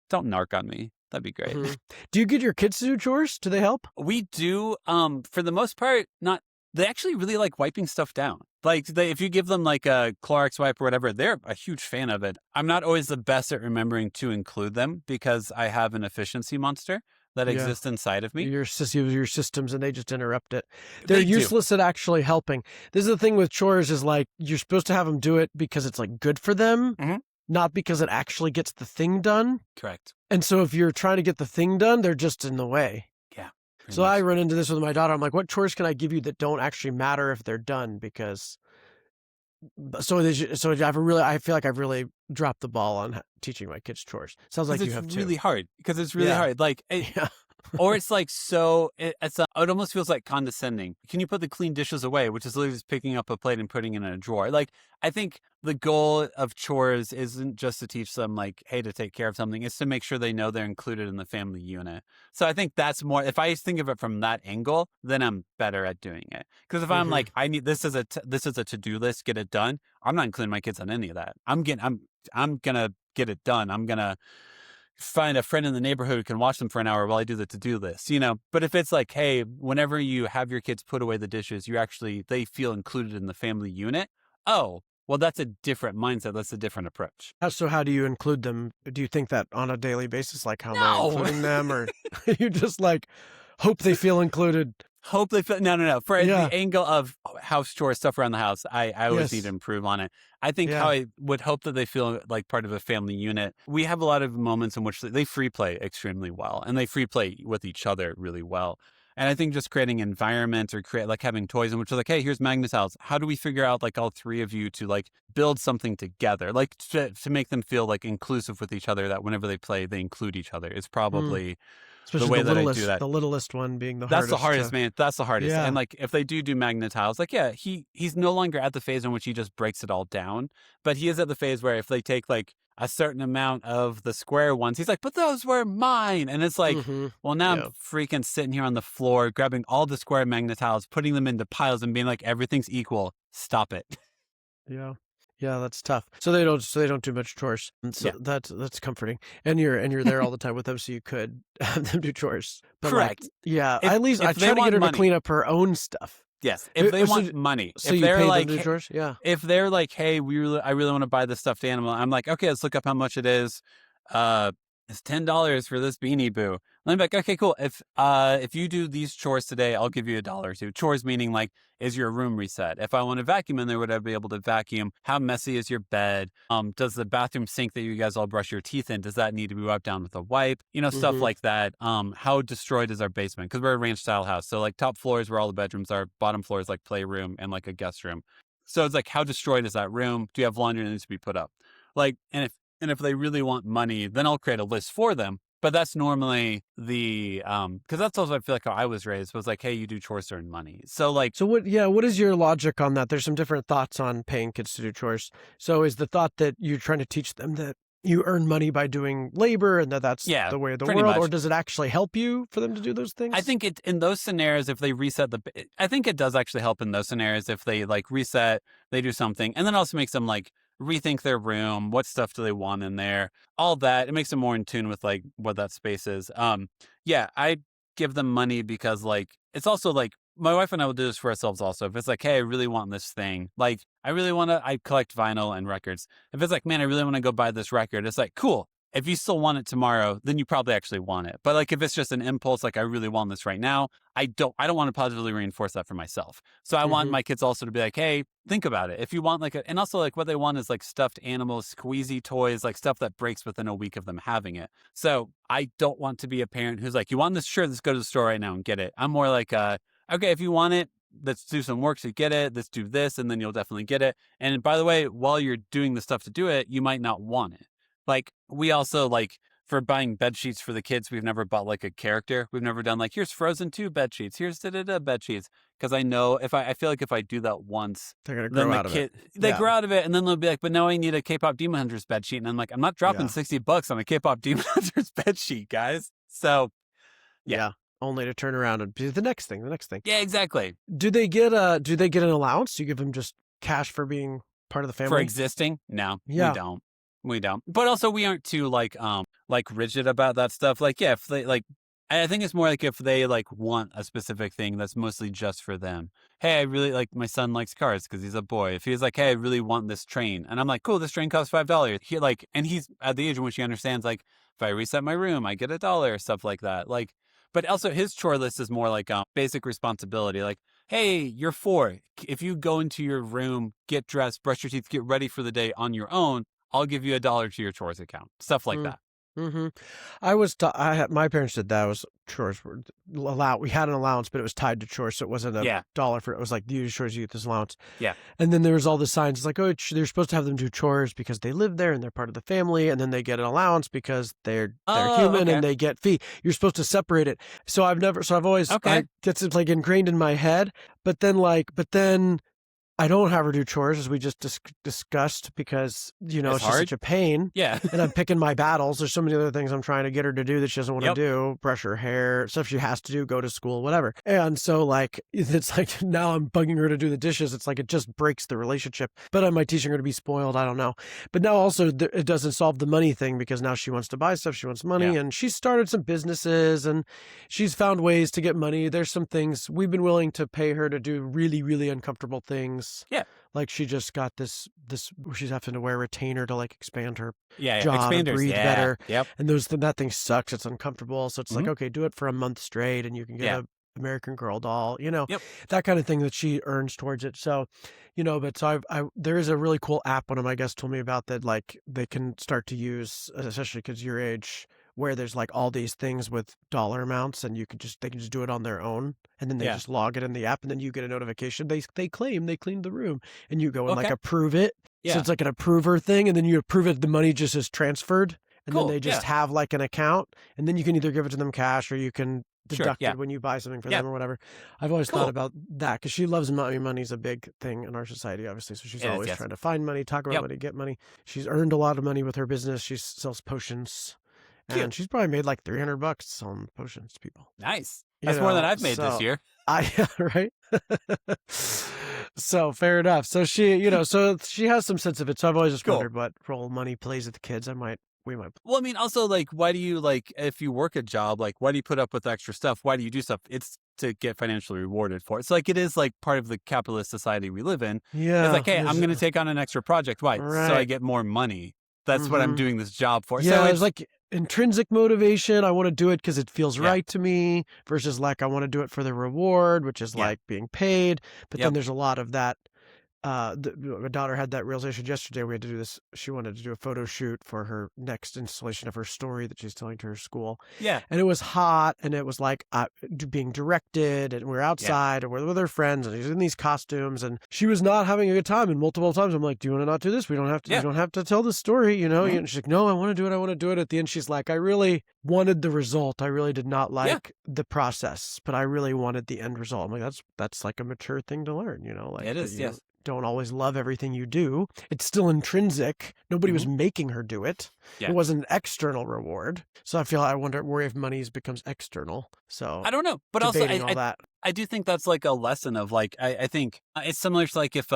don't narc on me. That'd be great. Mhm. Do you get your kids to do chores? Do they help? We do, for the most part, not. They actually really like wiping stuff down. Like if you give them like a Clorox wipe or whatever, they're a huge fan of it. I'm not always the best at remembering to include them because I have an efficiency monster that Yeah. exists inside of me. Your systems and they just interrupt it. They're They do. useless at actually helping. This is the thing with chores is like you're supposed to have them do it because it's like good for them, Mhm. not because it actually gets the thing done. Correct. And so if you're trying to get the thing done, they're just in the way. Yeah. So I run into this with my daughter. I'm like, what chores can I give you that don't actually matter if they're done? Because I feel like I've really dropped the ball on teaching my kids chores. Sounds like you have it's too. really hard because it's really Yeah. hard. Like Yeah. or it's like so it almost feels like condescending. Can you put the clean dishes away, which is literally just picking up a plate and putting it in a drawer? Like I think the goal of chores isn't just to teach them like, hey, to take care of something. It's to make sure they know they're included in the family unit. So I think that's more. If I think of it from that angle, then I'm better at doing it. Because if I'm Mhm. like, I need this is a to-do list, get it done. I'm not including my kids on any of that. I'm gonna get it done. I'm gonna find a friend in the neighborhood who can watch them for an hour while I do the to-do list, you know? But if it's like, hey, whenever you have your kids put away the dishes, they feel included in the family unit. Oh, well, that's a different mindset. That's a different approach. So how do you include them? Do you think that on a daily basis? Like how am I No. including them? Or you just like hope they feel included? Hope they feel, no. For Yeah. the angle of house chores, stuff around the house, I always Yes. need to improve on it. I think Yeah. how I would hope that they feel like part of a family unit. We have a lot of moments in which they free play extremely well and they free play with each other really well. And I think just creating environments or like having toys in which are like, hey, here's magnet tiles. How do we figure out like all three of you to like build something together? Like to make them feel like inclusive with each other, that whenever they play, they include each other. It's probably Especially way the that I do littlest, that. the littlest one being the That's hardest. the hardest, man. That's the hardest. Yeah. And like if they do magnet tiles, like yeah, he's no longer at the phase in which he just breaks it all down, but he is at the phase where if they take like a certain amount of the square ones, he's like, but those were mine. And it's like, Mhm. well, now Yeah. I'm freaking sitting here on the floor, grabbing all the square magnet tiles, putting them into piles and being like, everything's equal. Stop it. Yeah. Yeah, that's tough. So they don't do much chores. And so Yeah. that's comforting. And you're there all the time with them so you could have them do chores. But like, Correct. yeah. If- At least if I they try to want get her money. to clean up her own stuff. Yes. If they So- want money, So if you they're pay like, them to do chores? Yeah. if they're like, hey, I really want to buy this stuffed animal, I'm like, okay, let's look up how much it is. it's $10 for this beanie boo. And I'm like, okay, cool. If you do these chores today, I'll give you $1 or two. Chores meaning like, is your room reset? If I want to vacuum in there, would I be able to vacuum? How messy is your bed? Does the bathroom sink that you guys all brush your teeth in, does that need to be wiped down with a wipe? Stuff Mm-hmm. like that. How destroyed is our basement? Because we're a ranch style house. So like top floor is where all the bedrooms are. Bottom floor is like playroom and like a guest room. So it's like, how destroyed is that room? Do you have laundry that needs to be put up? Like, and if they really want money, then I'll create a list for them. But that's normally the because that's also I feel like how I was raised was like, hey, you do chores to earn money. So like, So what is your logic on that? There's some different thoughts on paying kids to do chores. So is the thought that you're trying to teach them that you earn money by doing labor and that's yeah, the way of the pretty world, or much. does it actually help you for them to do those things? I think it in those scenarios, if they reset I think it does actually help in those scenarios if they like reset, they do something, and then also makes them like rethink their room. What stuff do they want in there? All that. It makes them more in tune with like what that space is. Yeah, I give them money because like it's also like my wife and I will do this for ourselves also. If it's like, hey, I really want this thing, like I collect vinyl and records. If it's like, man, I really want to go buy this record, it's like, cool. If you still want it tomorrow, then you probably actually want it. But like if it's just an impulse, like I really want this right now, I don't want to positively reinforce that for myself. So I want Mm-hmm. my kids also to be like, hey, think about it. If you want and also like what they want is like stuffed animals, squeezy toys, like stuff that breaks within a week of them having it. So I don't want to be a parent who's like, you want this? Sure, let's go to the store right now and get it. I'm more like, okay, if you want it, let's do some work to get it. Let's do this, and then you'll definitely get it. And by the way, while you're doing the stuff to do it, you might not want it. Like we also like for buying bed sheets for the kids, we've never bought like a character. We've never done like here's Frozen 2 bed sheets, here's da bed sheets. Because I know if I feel like if I do that once, They're going to then grow the out of it. kid they Yeah. grow out of it, and then they'll be like, but now I need a K-pop Demon Hunters bed sheet, and I'm like, I'm not dropping Yeah. $60 on a K-pop Demon Hunters bed sheet, guys. So yeah, Yeah. Only to turn around and do the next thing. yeah, exactly. Do they get an allowance? Do you give them just cash for being part of the For family? existing, no, Yeah. we don't. But also we aren't too like rigid about that stuff. Like yeah, if they like I think it's more like if they like want a specific thing that's mostly just for them. Hey, I really like my son likes cars because he's a boy. If he's like, hey, I really want this train, and I'm like, cool, this train costs $5. He like, and he's at the age in which he understands like, if I reset my room, I get $1, stuff like that. Like, but also his chore list is more like basic responsibility. Like, hey, you're 4. If you go into your room, get dressed, brush your teeth, get ready for the day on your own, I'll give you $1 to your chores account. Stuff like that. Mm-hmm. My parents did that. It was chores were allowed. We had an allowance, but it was tied to chores, so it wasn't Yeah. $1 for it. It was like you do chores, you get this allowance. Yeah. And then there was all the signs. It's like, oh, they're supposed to have them do chores because they live there and they're part of the family, and then they get an allowance because they're human okay. and they get fee. You're supposed to separate it. So I've always Okay. it's like ingrained in my head. But then I don't have her do chores, as we just discussed, because, It's she's hard. such a pain. Yeah. And I'm picking my battles. There's so many other things I'm trying to get her to do that she doesn't want Yep. to do. Brush her hair, stuff she has to do, go to school, whatever. And so, like, it's like now I'm bugging her to do the dishes. It's like it just breaks the relationship. But am I teaching her to be spoiled? I don't know. But now also it doesn't solve the money thing, because now she wants to buy stuff. She wants money. Yeah. And she's started some businesses and she's found ways to get money. There's some things we've been willing to pay her to do really, really uncomfortable things. Yeah. Like she just got this she's having to wear a retainer to like expand her Yeah. jaw and Expanders. breathe Yeah. better. Yep. And that thing sucks. It's uncomfortable. So it's like, okay, do it for a month straight and you can get Yeah. a American Girl doll, Yep. that kind of thing that she earns towards it. So, but so there is a really cool app one of my guests told me about that, like they can start to use, especially because your age, where there's like all these things with dollar amounts and they can just do it on their own. And then they Yeah. just log it in the app and then you get a notification. They claim they cleaned the room and you go and like Okay. approve it. So Yeah. it's like an approver thing. And then you approve it. The money just is transferred. And Cool. then they just Yeah. have like an account, and then you can either give it to them cash or you can Sure. deduct Yeah. it when you buy something for Yeah. them or whatever. I've always Cool. thought about that because she loves money. Money's a big thing in our society, obviously. So she's It is, always yes. trying to find money, talk about Yep. money, get money. She's earned a lot of money with her business. She sells potions, Cute. and she's probably made like $300 selling potions to people. Nice. That's more than I've made this year. Right? So fair enough. So she, so she has some sense of it. So I've always just Cool. wondered what role money plays with the kids. We might. Well, I mean, also, like, why do you, like, if you work a job, like, why do you put up with extra stuff? Why do you do stuff? It's to get financially rewarded for it. So, like, it is, like, part of the capitalist society we live in. Yeah. It's like, hey, I'm going to take on an extra project. Why? So I Right. get more money. That's what I'm doing this job for. Yeah, So there's like intrinsic motivation. I want to do it because it feels Yeah. right to me versus like I want to do it for the reward, which is Yeah. like being paid. But then Yep. there's a lot of that. My daughter had that realization yesterday. We had to do this. She wanted to do a photo shoot for her next installation of her story that she's telling to her school. Yeah. And it was hot, and it was like being directed, and we're Yeah. outside, and we're with her friends, and she's in these costumes, and she was not having a good time. And multiple times, I'm like, "Do you want to not do this? We don't have to. You Yeah. don't have to tell the story, you know." Mhm. And she's like, "No, I want to do it. I want to do it." At the end, she's like, "I really wanted the result. I really did not Yeah. like the process, but I really wanted the end result." I'm like, "That's like a mature thing to learn, you know, like It that is. you." Yes. Don't always love everything you do. It's still intrinsic. Nobody was Mhm. making her do it. It Yeah. wasn't an external reward. So I worry if money becomes external. So I don't know, but also debating all that. I do think that's like a lesson of like I think it's similar to like if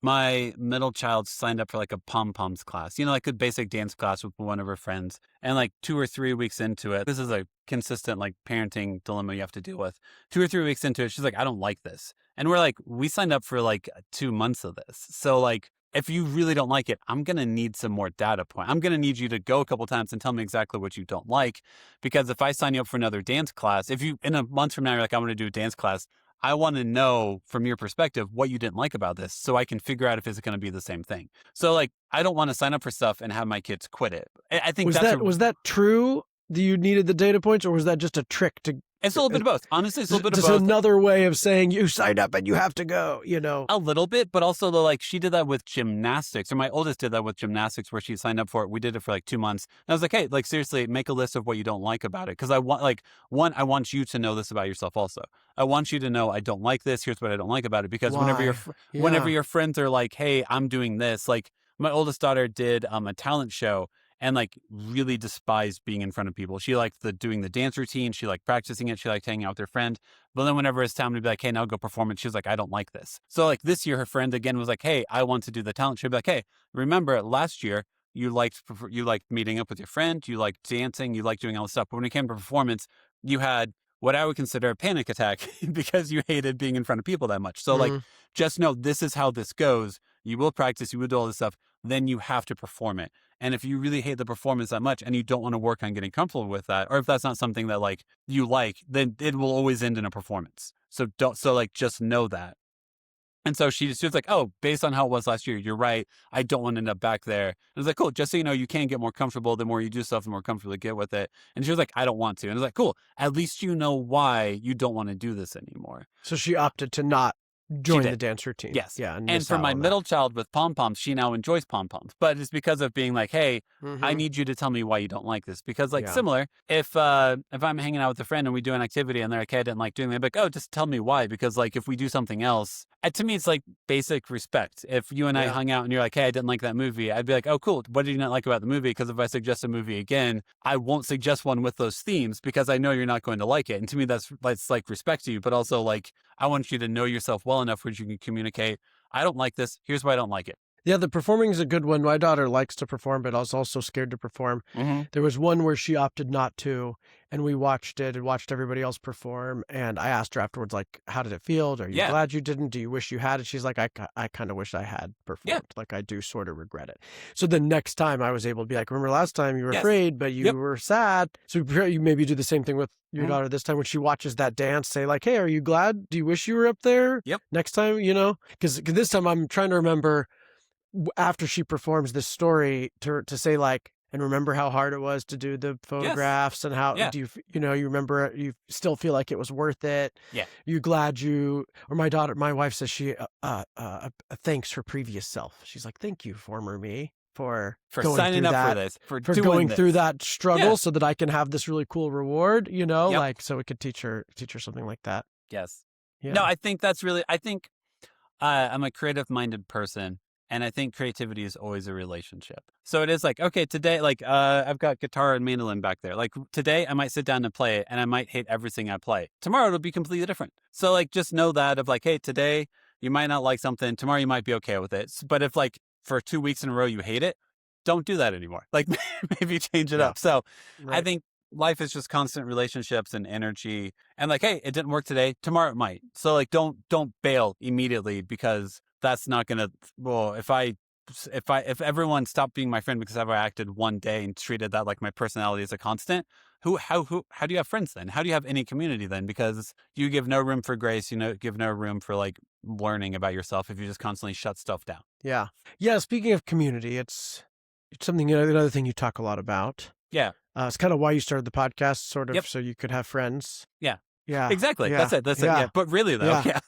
my middle child signed up for like a pom poms class, you know, like a basic dance class with one of her friends, and like 2 or 3 weeks into it, this is a consistent like parenting dilemma you have to deal with. 2 or 3 weeks into it, she's like, I don't like this, and we're like, we signed up for like 2 months of this, so like. If you really don't like it, I'm going to need some more data point. I'm going to need you to go a couple times and tell me exactly what you don't like. Because if I sign you up for another dance class, if you, in a month from now, you're like, I'm going to do a dance class, I want to know from your perspective what you didn't like about this so I can figure out if it's going to be the same thing. So like, I don't want to sign up for stuff and have my kids quit it. I think Was that true that you needed the data points, or was that just a trick to it's a little bit of both. Honestly, it's a little bit of just both. another way of saying you signed up and you have to go, you know? A little bit, but also like she did that with gymnastics, or my oldest did that with gymnastics where she signed up for it. We did it for like 2 months. And I was like, hey, like seriously, make a list of what you don't like about it. Because I want like I want you to know this about yourself also. I want you to know I don't like this. Here's what I don't like about it. Because Why? whenever Yeah. your friends are like, hey, I'm doing this, like my oldest daughter did a talent show and like really despised being in front of people. She liked doing the dance routine. She liked practicing it. She liked hanging out with her friend. But then whenever it's time to be like, hey, now go perform it, she was like, I don't like this. So like this year, her friend again was like, hey, I want to do the talent show. She'd be like, hey, remember last year you liked meeting up with your friend, you liked dancing, you liked doing all this stuff. But when it came to performance, you had what I would consider a panic attack because you hated being in front of people that much. So like, Mm. just know this is how this goes. You will practice, you will do all this stuff. Then you have to perform it. And if you really hate the performance that much and you don't want to work on getting comfortable with that, or if that's not something that like you like, then it will always end in a performance. So like just know that. And so she was like, oh, based on how it was last year, you're right. I don't want to end up back there. And I was like, cool. Just so you know, you can get more comfortable. The more you do stuff, the more comfortable you get with it. And she was like, I don't want to. And I was like, cool. At least you know why you don't want to do this anymore. So she opted to not She join did. the dance routine. Yes. Yeah. And for my middle child with pom-poms, she now enjoys pom-poms. But it's because of being like, hey, I need you to tell me why you don't like this. Because like Yeah. similar, if I'm hanging out with a friend and we do an activity and they're like, hey, I didn't like doing it, I'd be like, oh, just tell me why. Because like if we do something else, to me, it's like basic respect. If you and I hung out and you're like, hey, I didn't like that movie, I'd be like, oh, cool. What did you not like about the movie? Because if I suggest a movie again, I won't suggest one with those themes because I know you're not going to like it. And to me, that's like respect to you, but also like, I want you to know yourself well enough where you can communicate. I don't like this. Here's why I don't like it. Yeah, the performing is a good one. My daughter likes to perform, but I was also scared to perform. Mm-hmm. There was one where she opted not to, and we watched it and watched everybody else perform. And I asked her afterwards, like, how did it feel? Are you glad you didn't? Do you wish you had it? She's like, I kind of wish I had performed. Like, I do sort of regret it. So the next time I was able to be like, remember last time you were afraid, but you were sad. So you maybe do the same thing with your daughter this time when she watches that dance, say like, hey, are you glad? Do you wish you were up there? Yep. Next time, you know, because this time I'm trying to remember after she performs this story to say like, and remember how hard it was to do the photographs and how do you remember you still feel like it was worth it? Yeah. You glad or my wife says she thanks her previous self. She's like, thank you, former me, for going signing through up that, for this, for going through that struggle so that I can have this really cool reward, you know, like, so it could teach her something like that. Yes. Yeah. No, I think that's really, I'm a creative minded person. And I think creativity is always a relationship. So it is like, okay, today, like, I've got guitar and mandolin back there. Like today I might sit down and play it and I might hate everything I play. Tomorrow it'll be completely different. So like, just know that of like, hey, today you might not like something. Tomorrow you might be okay with it. But if like for 2 weeks in a row you hate it, don't do that anymore. Like maybe change it up. So I think life is just constant relationships and energy. And like, hey, it didn't work today. Tomorrow it might. So like, don't bail immediately because that's not going to, well, if I if everyone stopped being my friend because I acted one day and treated that like my personality as a constant, how do you have friends then? How do you have any community then? Because you give no room for grace, give no room for like learning about yourself if you just constantly shut stuff down. Yeah. Yeah. Speaking of community, it's something, another thing you talk a lot about. Yeah. It's kind of why you started the podcast, sort of, Yep. so you could have friends. Yeah. Yeah. Exactly. Yeah. That's it. Yeah. But really though, Yeah.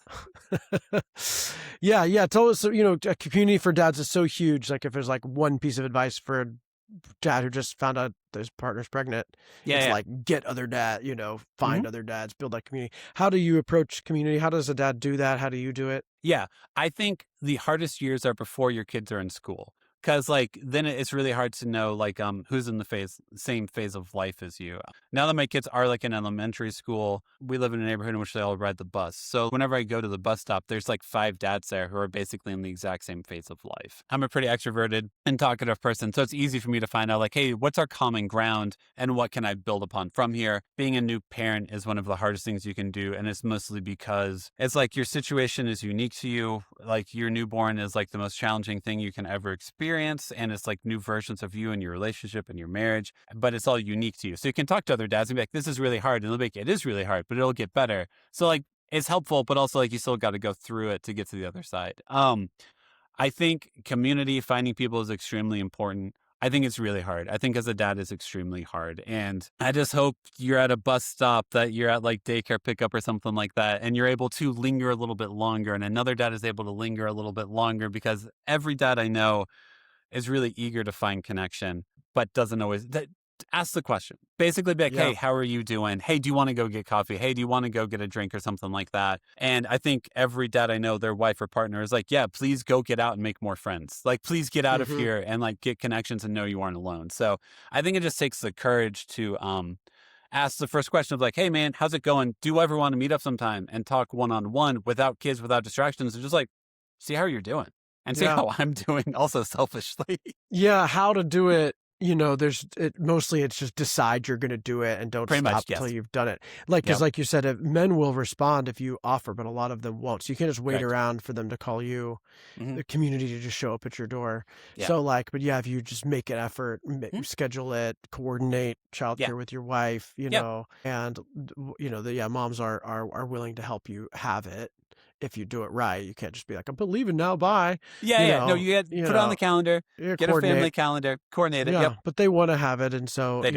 yeah. Yeah. Tell us, so, a community for dads is so huge. Like if there's like one piece of advice for a dad who just found out his partner's pregnant, it's like get other dad, find other dads, build that community. How do you approach community? How does a dad do that? How do you do it? Yeah. I think the hardest years are before your kids are in school. Cause like then it's really hard to know like who's in the same phase of life as you. Now that my kids are like in elementary school, we live in a neighborhood in which they all ride the bus. So whenever I go to the bus stop, there's like 5 dads there who are basically in the exact same phase of life. I'm a pretty extroverted and talkative person, so it's easy for me to find out like, hey, what's our common ground and what can I build upon from here? Being a new parent is one of the hardest things you can do, and it's mostly because it's like your situation is unique to you. Like your newborn is like the most challenging thing you can ever experience. And it's like new versions of you and your relationship and your marriage, but it's all unique to you. So you can talk to other dads and be like, this is really hard. And they'll be like, it is really hard, but it'll get better. So like, it's helpful, but also like you still got to go through it to get to the other side. I think community, finding people is extremely important. I think it's really hard. I think as a dad is extremely hard. And I just hope you're at a bus stop, that you're at like daycare pickup or something like that, and you're able to linger a little bit longer. And another dad is able to linger a little bit longer, because every dad I know is really eager to find connection, but doesn't always ask the question. Basically be like, hey, how are you doing? Hey, do you want to go get coffee? Hey, do you want to go get a drink or something like that? And I think every dad I know, their wife or partner is like, yeah, please go get out and make more friends. Like, please get out of here and like get connections and know you aren't alone. So I think it just takes the courage to ask the first question of like, hey man, how's it going? Do you ever want to meet up sometime and talk one-on-one without kids, without distractions, and just like see how you're doing and see how I'm doing also selfishly. Yeah. How to do it. Mostly it's just decide you're going to do it and don't stop until you've done it. Like, cause like you said, men will respond if you offer, but a lot of them won't. So you can't just wait around for them to call you, the community to just show up at your door. Yeah. So like, but yeah, if you just make an effort, schedule it, coordinate childcare with your wife, and moms are willing to help you have it. If you do it right, you can't just be like, I'm leaving now, bye. No, you get put it on the calendar, get a family calendar, coordinate it. Yeah, but they want to have it. And so, just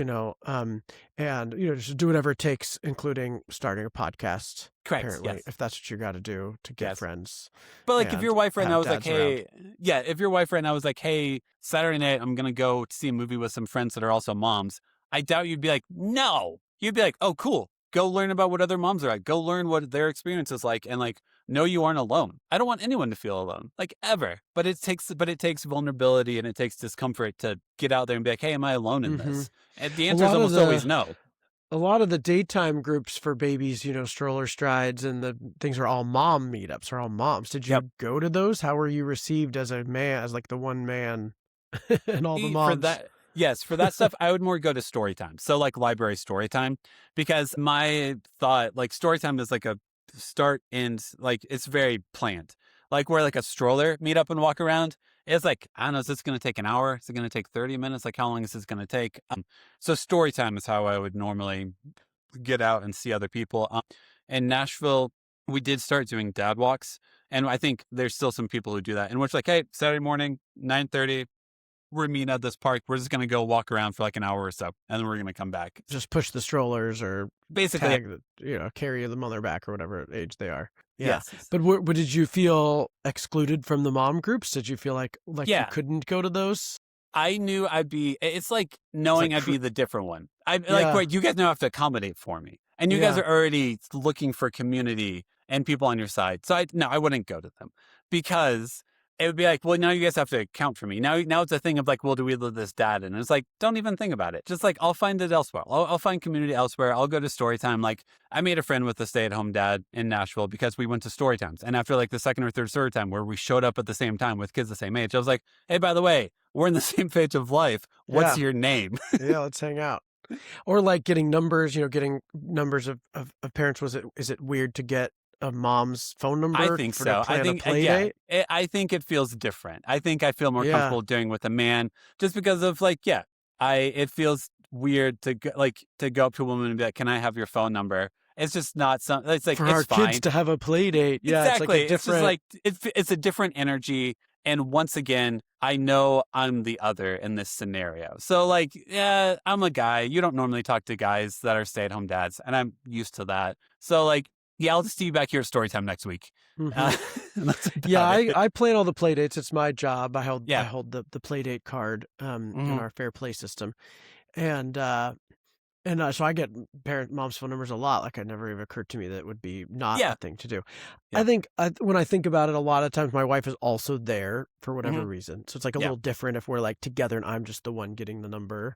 do whatever it takes, including starting a podcast. Correct. Apparently, if that's what you got to do to get friends. But like, if your wife right now was like, hey, if your wife right now was like, hey, Saturday night, I'm going to go see a movie with some friends that are also moms, I doubt you'd be like, no. You'd be like, oh, cool. Go learn about what other moms are like. Go learn what their experience is like, and like, know you aren't alone. I don't want anyone to feel alone, like ever. But it takes vulnerability and it takes discomfort to get out there and be like, hey, am I alone in this? And the answer is almost always no. A lot of the daytime groups for babies, stroller strides and the things are all mom meetups, are all moms. Did you go to those? How were you received as a man, as like the one man and all the moms? Yes, for that stuff, I would more go to story time. So like library story time, because my thought, like story time is like a start and like it's very planned. Like where like a stroller meet up and walk around, it's like, I don't know, is this going to take an hour? Is it going to take 30 minutes? Like how long is this going to take? So story time is how I would normally get out and see other people. In Nashville, we did start doing dad walks. And I think there's still some people who do that, in which like, hey, Saturday morning, 9:30, we're meeting at this park. We're just going to go walk around for like an hour or so, and then we're going to come back. Just push the strollers or basically carry them on their back or whatever age they are. Yeah. Yes. But did you feel excluded from the mom groups? Did you feel like you couldn't go to those? I knew it's like knowing I'd be the different one. Wait, you guys now have to accommodate for me. And you guys are already looking for community and people on your side. So I wouldn't go to them, because it would be like, well, now you guys have to account for me. Now it's a thing of like, well, do we let this dad in? And it's like, don't even think about it. Just like, I'll find it elsewhere. I'll find community elsewhere. I'll go to story time. Like I made a friend with a stay-at-home dad in Nashville because we went to story times. And after like the second or third story time where we showed up at the same time with kids the same age, I was like, hey, by the way, we're in the same phase of life. What's your name? Yeah, let's hang out. Or like getting numbers, getting numbers of parents. Is it weird to get a mom's phone I number think for to so. I plan a think, play date? I think it feels different. I think I feel more Yeah. comfortable doing with a man just because of like, yeah, it feels weird to go, like to go up to a woman and be like, "Can I have your phone number?" It's just not some. It's like For it's our kids fine. to have a play date. Yeah, it's like a Exactly. It's just different. like it's a different energy. And once again, I know I'm the other in this scenario. So like, yeah, I'm a guy. You don't normally talk to guys that are stay-at-home dads, and I'm used to that. So like, yeah, I'll just see you back here at story time next week. Hmm. Uh, that's Yeah, about it. I plan all the play dates. It's my job. I Yeah. hold the play date card in Hmm. our fair play system. And so I get mom's phone numbers a lot. Like, it never even occurred to me that it would be not a Yeah. thing to do. I Yeah. think when I think about it, a lot of times my wife is also there for Hmm. whatever reason. So it's like a Yeah. little different if we're like together and I'm just the one getting the number.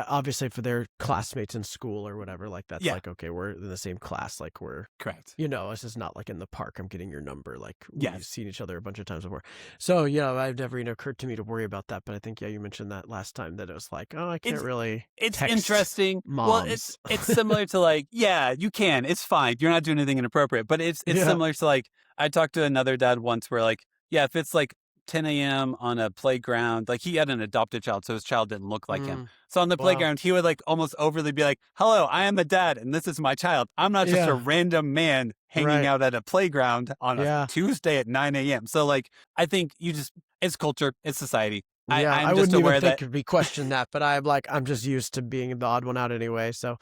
Obviously, for their classmates in school or whatever, like that's Yeah. like, okay, we're in the same class. Like Correct. this is not like in the park. I'm getting your number. Like we've Yes. seen each other a bunch of times before. So, I've never even occurred to me to worry about that. But I think, yeah, you mentioned that last time that it was like, oh, I can't It's really it's text interesting. Well, moms. it's similar to like, yeah, you can. It's fine. You're not doing anything inappropriate. But it's Yeah. similar to like I talked to another dad once where like, yeah, if it's like 10 a.m. on a playground, like he had an adopted child, so his child didn't look like him. Mm, So on the wow. playground, he would like almost overly be like, "Hello, I am a dad, and this is my child. I'm not just a Yeah. random man hanging Right. out at a playground on a Yeah. Tuesday at 9 a.m." So like, I think it's culture, it's society. Yeah. I'm I just wouldn't even aware that think it'd be questioned that, but I'm just used to being the odd one out anyway. So,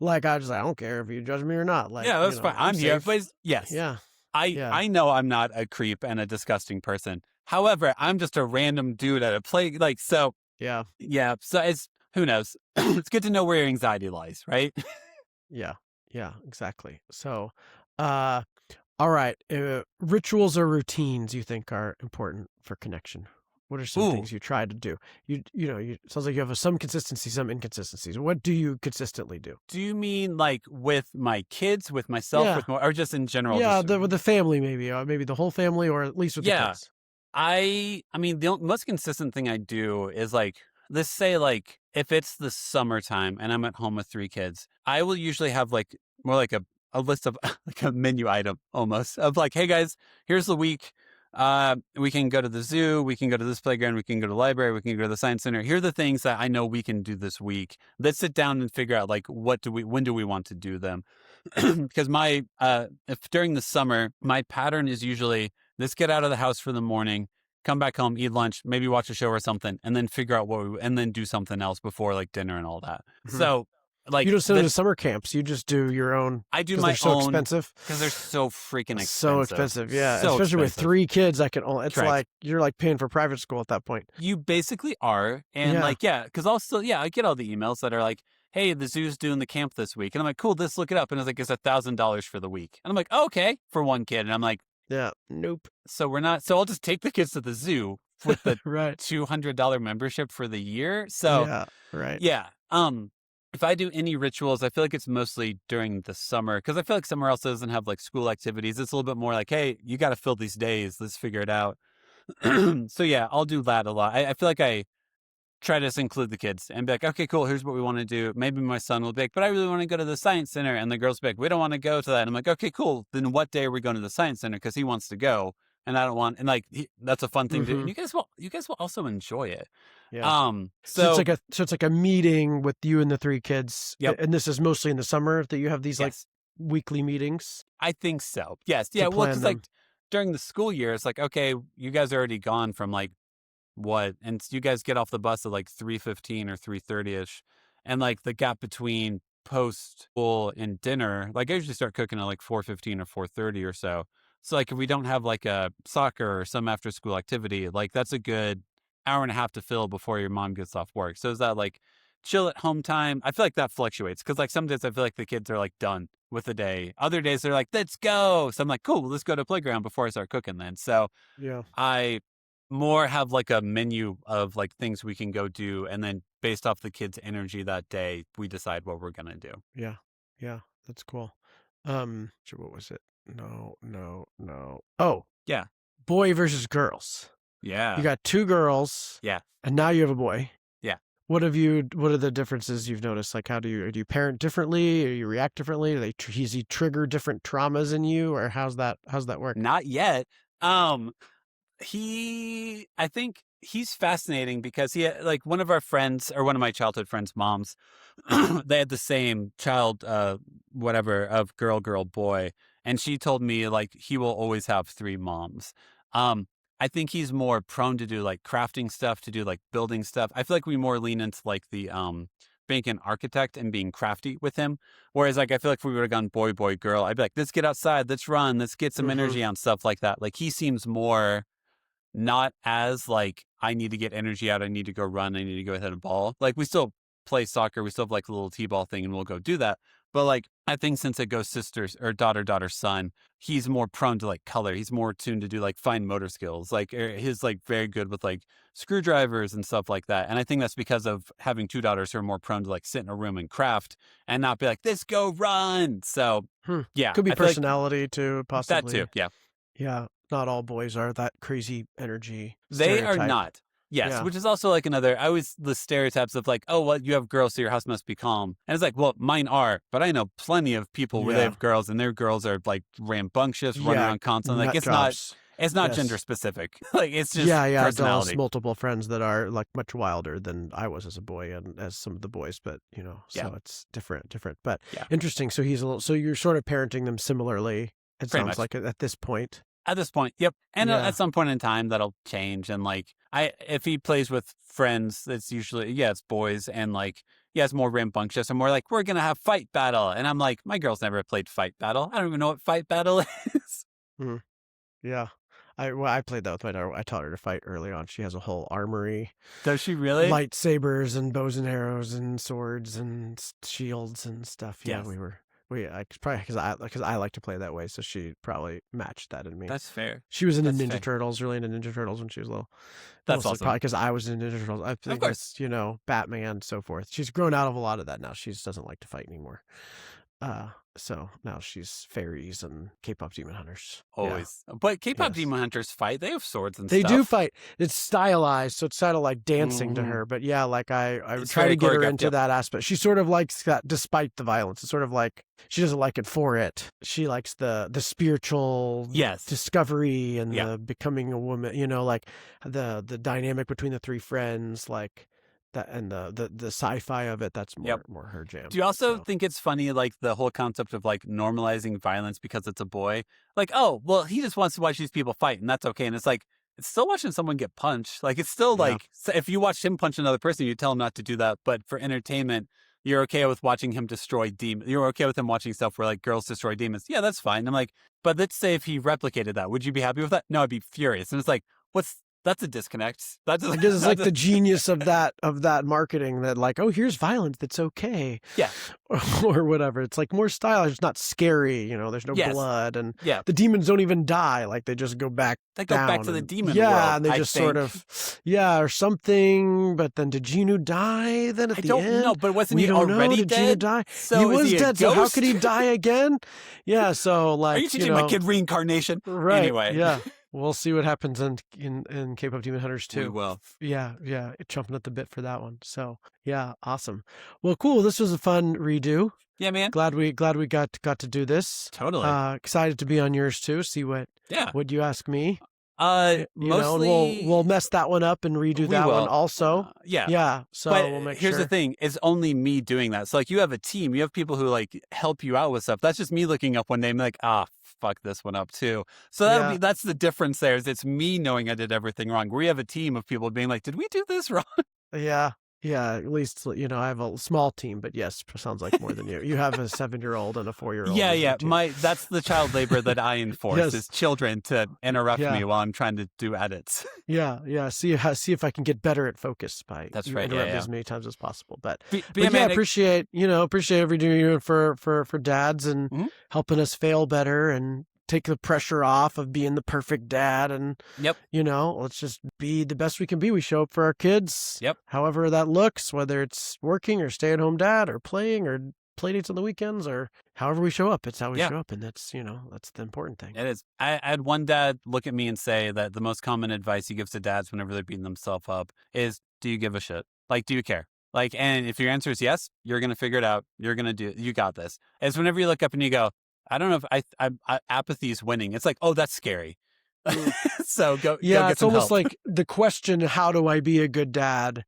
like, I don't care if you judge me or not. Like, yeah, that's fine. I'm I'm here, but safe. yes, Yeah. Yeah. I know I'm not a creep and a disgusting person. However, I'm just a random dude at a play. Like so, Yeah. yeah. So it's who knows. It's good to know where your anxiety lies, right? Yeah. Yeah. Exactly. So, uh, all right. Rituals or routines you think are important for connection? What are some Ooh, things you try to do? Sounds like you have some consistency, some inconsistencies. What do you consistently do? do you mean like with my kids, with myself, Yeah. with more, or just in general? Yeah. Just With the family, maybe the whole family, or at least with the yeah. kids. I mean, the most consistent thing I do is like, let's say like if it's the summertime and I'm at home with three kids, I will usually have like more like a list of like a menu item almost of like, hey guys, here's the week. We can go to the zoo, we can go to this playground, we can go to the library, we can go to the science center. Here are the things that I know we can do this week. Let's sit down and figure out like when do we want to do them? Because if during the summer, my pattern is usually let's get out of the house for the morning, come back home, eat lunch, maybe watch a show or something, and then figure out and then do something else before like dinner and all that. Mhm. So You like don't send them to that's summer camps. You just do your own I do because they're my so own expensive. because they're so freaking So expensive. expensive, yeah. So Especially with expensive. 3 kids, I can only it's Correct. like you're like paying for private school at that point. You basically are. And Yeah. like, yeah, because also, yeah, I get all the emails that are like, hey, the zoo's doing the camp this week. And I'm like, cool, let's look it up. And it's like, it's $1,000 for the week. And I'm like, oh, okay, for one kid. And I'm like, Yeah. Nope. so we're not, so I'll just take the kids to the zoo with the Right. $200 membership for the year. So Yeah. Right. yeah. If I do any rituals, I feel like it's mostly during the summer because I feel like somewhere else doesn't have like school activities. It's a little bit more like, hey, you got to fill these days. Let's figure it out. So yeah, I'll do that a lot. I feel like I try to just include the kids and be like, okay, cool. Here's what we want to do. Maybe my son will be like, but I really want to go to the science center. And the girls be like, we don't want to go to that. And I'm like, okay, cool. Then what day are we going to the science center? Because he wants to go. And I don't want, and like, that's a fun thing to do. And Mhm. you guys will also enjoy it. Yeah. So So it's like a meeting with you and the 3 kids, yep. and this is mostly in the summer that you have these, like, Yes, weekly meetings I think so. Yes. to Yeah. Well, plan cause like them. during the school year, it's like, okay, you guys are already gone from like what? And you guys get off the bus at like 3:15 or 3:30ish, and like the gap between post school and dinner, like I usually start cooking at like 4:15 or 4:30 or so. So like if we don't have like a soccer or some after school activity, like that's a good hour and a half to fill before your mom gets off work. So is that like chill at home time? I feel like that fluctuates because like some days I feel like the kids are like done with the day. Other days they're like, let's go. So I'm like, cool, well, let's go to playground before I start cooking then. So Yeah. I more have like a menu of like things we can go do, and then based off the kids' energy that day, we decide what we're gonna do. Yeah. Yeah. That's cool. What was it? No, no, no. Oh, Yeah, boy versus girls. You yeah, got 2 girls, yeah, and now you have a boy. yeah. What are the differences you've noticed? Like, do you parent differently? Or you react differently? Does he trigger different traumas in you, or how's that work? Not yet. Um, I think he's fascinating because like one of our friends or one of my childhood friends' moms, they had the same child, whatever, of girl, boy. And she told me like he will always have three moms. Um, I think he's more prone to do like crafting stuff, to do like building stuff. I feel like we more lean into like the, being an architect and being crafty with him. Whereas like, I feel like if we would have gone boy, girl, I'd be like, let's get outside, let's run, let's get some Mm-hmm. energy on stuff like that. Like he seems more not as like I need to get energy out, I need to go run, I need to go hit a ball. Like we still play soccer, we still have like a little t-ball thing and we'll go do that. But like I think since it goes sisters or daughter, son, he's more prone to like color. He's more tuned to do like fine motor skills. Like he's like very good with like screwdrivers and stuff like that. And I think that's because of having two daughters who are more prone to like sit in a room and craft and not be like, let's go run. So yeah, Could be I feel like personality too, that too. possibly. Yeah. Yeah, not all boys are that crazy energy They are stereotype. not. Yes, Yeah, which is also like another. I always the stereotypes of like, oh, well, you have girls, so your house must be calm. And it's like, well, mine are, but I know plenty of people where they yeah, have girls, and their girls are like rambunctious, running yeah. around constantly. Like Nut jobs. it's not gender Yes. specific. Like it's just Yeah, yeah. Dallas, personality. multiple friends that are like much wilder than I was as a boy and as some of the boys, but Yeah, so it's different. But yeah, interesting. So he's a little. So you're sort of parenting them similarly. It pretty sounds much. like at this point. At this point, yep. And Yeah. at some point in time, that'll change. And like, if he plays with friends, it's usually it's boys, and like, it's more rambunctious and more like we're gonna have fight battle. And I'm like, my girl's never played fight battle. I don't even know what fight battle is. Mm, yeah. I played that with my daughter. I taught her to fight early on. She has a whole armory, Does she really? lightsabers and bows and arrows and swords and shields and stuff. Yeah, Yes, probably because I like to play that way, so she probably matched that in me. that's fair. She was into That's Ninja fair. Turtles, really into Ninja Turtles when she was little. That's Mostly awesome. probably because I was into Ninja Turtles. I Of think course. it's Batman, so forth. She's grown out of a lot of that now. She just doesn't like to fight anymore. So now she's fairies and K-pop demon hunters. Yeah. Always. But K-pop Yes. demon hunters fight. They have swords and They stuff. do fight. It's stylized, so it's kind of like dancing to Mhm. her. But yeah, like I would It's try very to get her choreographed, into yep. that aspect. She sort of likes that despite the violence. It's sort of like she doesn't like it for it. She likes the spiritual Yes. discovery and Yeah. the becoming a woman. Like the dynamic between the three friends, like that, and the sci-fi of it. That's Yep. more her jam. Do you also So. think it's funny, like the whole concept of like normalizing violence because it's a boy? Like, oh, well, he just wants to watch these people fight, and that's okay. And it's like, it's still watching someone get punched. Like, it's still Yeah. like, if you watched him punch another person, you tell him not to do that. But for entertainment, you're okay with watching him destroy demons. You're okay with him watching stuff where like girls destroy demons. Yeah, that's fine. I'm like, but let's say if he replicated that, would you be happy with that? No, I'd be furious. And it's like, that's a disconnect. That's I guess it's like the genius of that marketing that like, oh, here's violence that's okay. Yeah. Or whatever. It's like more stylish. It's not scary. There's no Yes. blood, and Yeah. the demons don't even die. Like they just go back. They go back down to the and- demon yeah, world. and they I just sort think. of or something. But then did Genu die? Then at I the don't end, know, but wasn't we he don't know. already Did Genu dead? die? So he is was he a dead. So how ghost? could he die again? Yeah. So like, Are you teaching my kid reincarnation? Right. Anyway. Yeah. We'll see what happens in K-pop Demon Hunters too. We will. Yeah, chomping at the bit for that one. So yeah, awesome. Well, cool. This was a fun redo. Yeah, man. Glad we got to do this. Totally. Excited to be on yours too. See what you ask me. Mostly and we'll mess that one up and redo we that will. one also. Yeah. Yeah. So But we'll make here's sure. the thing: it's only me doing that. So like, you have a team, you have people who like help you out with stuff. That's just me looking up one day and be like, fuck this one up too. So that's the difference. There is it's me knowing I did everything wrong. We have a team of people being like, did we do this wrong? Yeah. Yeah, at least I have a small team, but yes, sounds like more than you. You have a 7-year-old and a 4-year-old. Yeah. That's the child labor that I enforce Yes. is children to interrupt Yeah. me while I'm trying to do edits. Yeah. See if I can get better at focus by That's right, interrupt yeah. as many times as possible. But yeah, man, appreciate everything you're doing for dads and Mhm. helping us fail better and take the pressure off of being the perfect dad. And Yep. let's just be the best we can be. We show up for our kids. Yep. However that looks, whether it's working or stay-at-home dad or playing or play dates on the weekends or however we show up. It's how we show up, and that's that's the important thing. It is. I had one dad look at me and say that the most common advice he gives to dads whenever they're beating themselves up is, do you give a shit? Like, do you care? Like, and if your answer is yes, you're going to figure it out. You're going to you got this. It's whenever you look up and you go, I don't know if apathy is winning. It's like, oh, that's scary. Mm. So go Yeah, get it's some almost help. like the question, how do I be a good dad?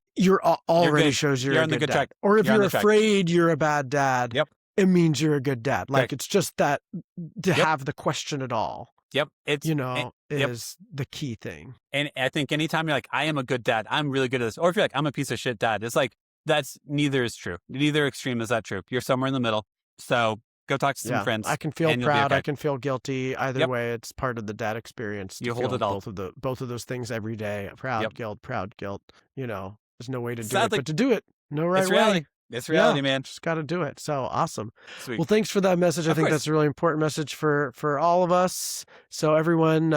Already good. shows you're You're a on the good good dad. track. Or if You're on you're the track. afraid you're a bad dad, Yep. it means you're a good dad. Like, Correct. it's just that to Yep. have the question at all, Yep. It's, yep. is the key thing. And I think anytime you're like, I am a good dad, I'm really good at this. Or if you're like, I'm a piece of shit dad, it's like, neither is true. Neither extreme is that true. You're somewhere in the middle. So go talk to some friends. I can feel and you'll be proud. okay. I can feel guilty. Either Yep. way, it's part of the dad experience. You hold it all. Both of those things every day. Proud Yep. guilt. There's no way to do Sadly, it, but to do it, no right it's reality. way. It's reality, Yeah, man. just got to do it. So awesome. Sweet. Well, thanks for that message. I Of think course. that's a really important message for all of us. So everyone,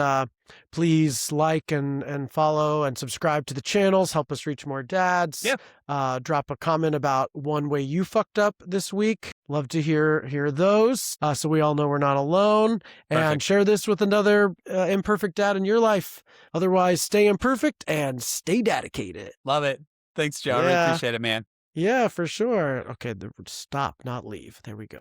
please like and follow and subscribe to the channels. Help us reach more dads. Yeah. Drop a comment about one way you fucked up this week. Love to hear those. So we all know we're not alone. And Perfect. share this with another imperfect dad in your life. Otherwise, stay imperfect and stay dedicated. Love it. Thanks, Joe. I really appreciate it, man. Yeah, for sure. Okay, stop, not leave. There we go.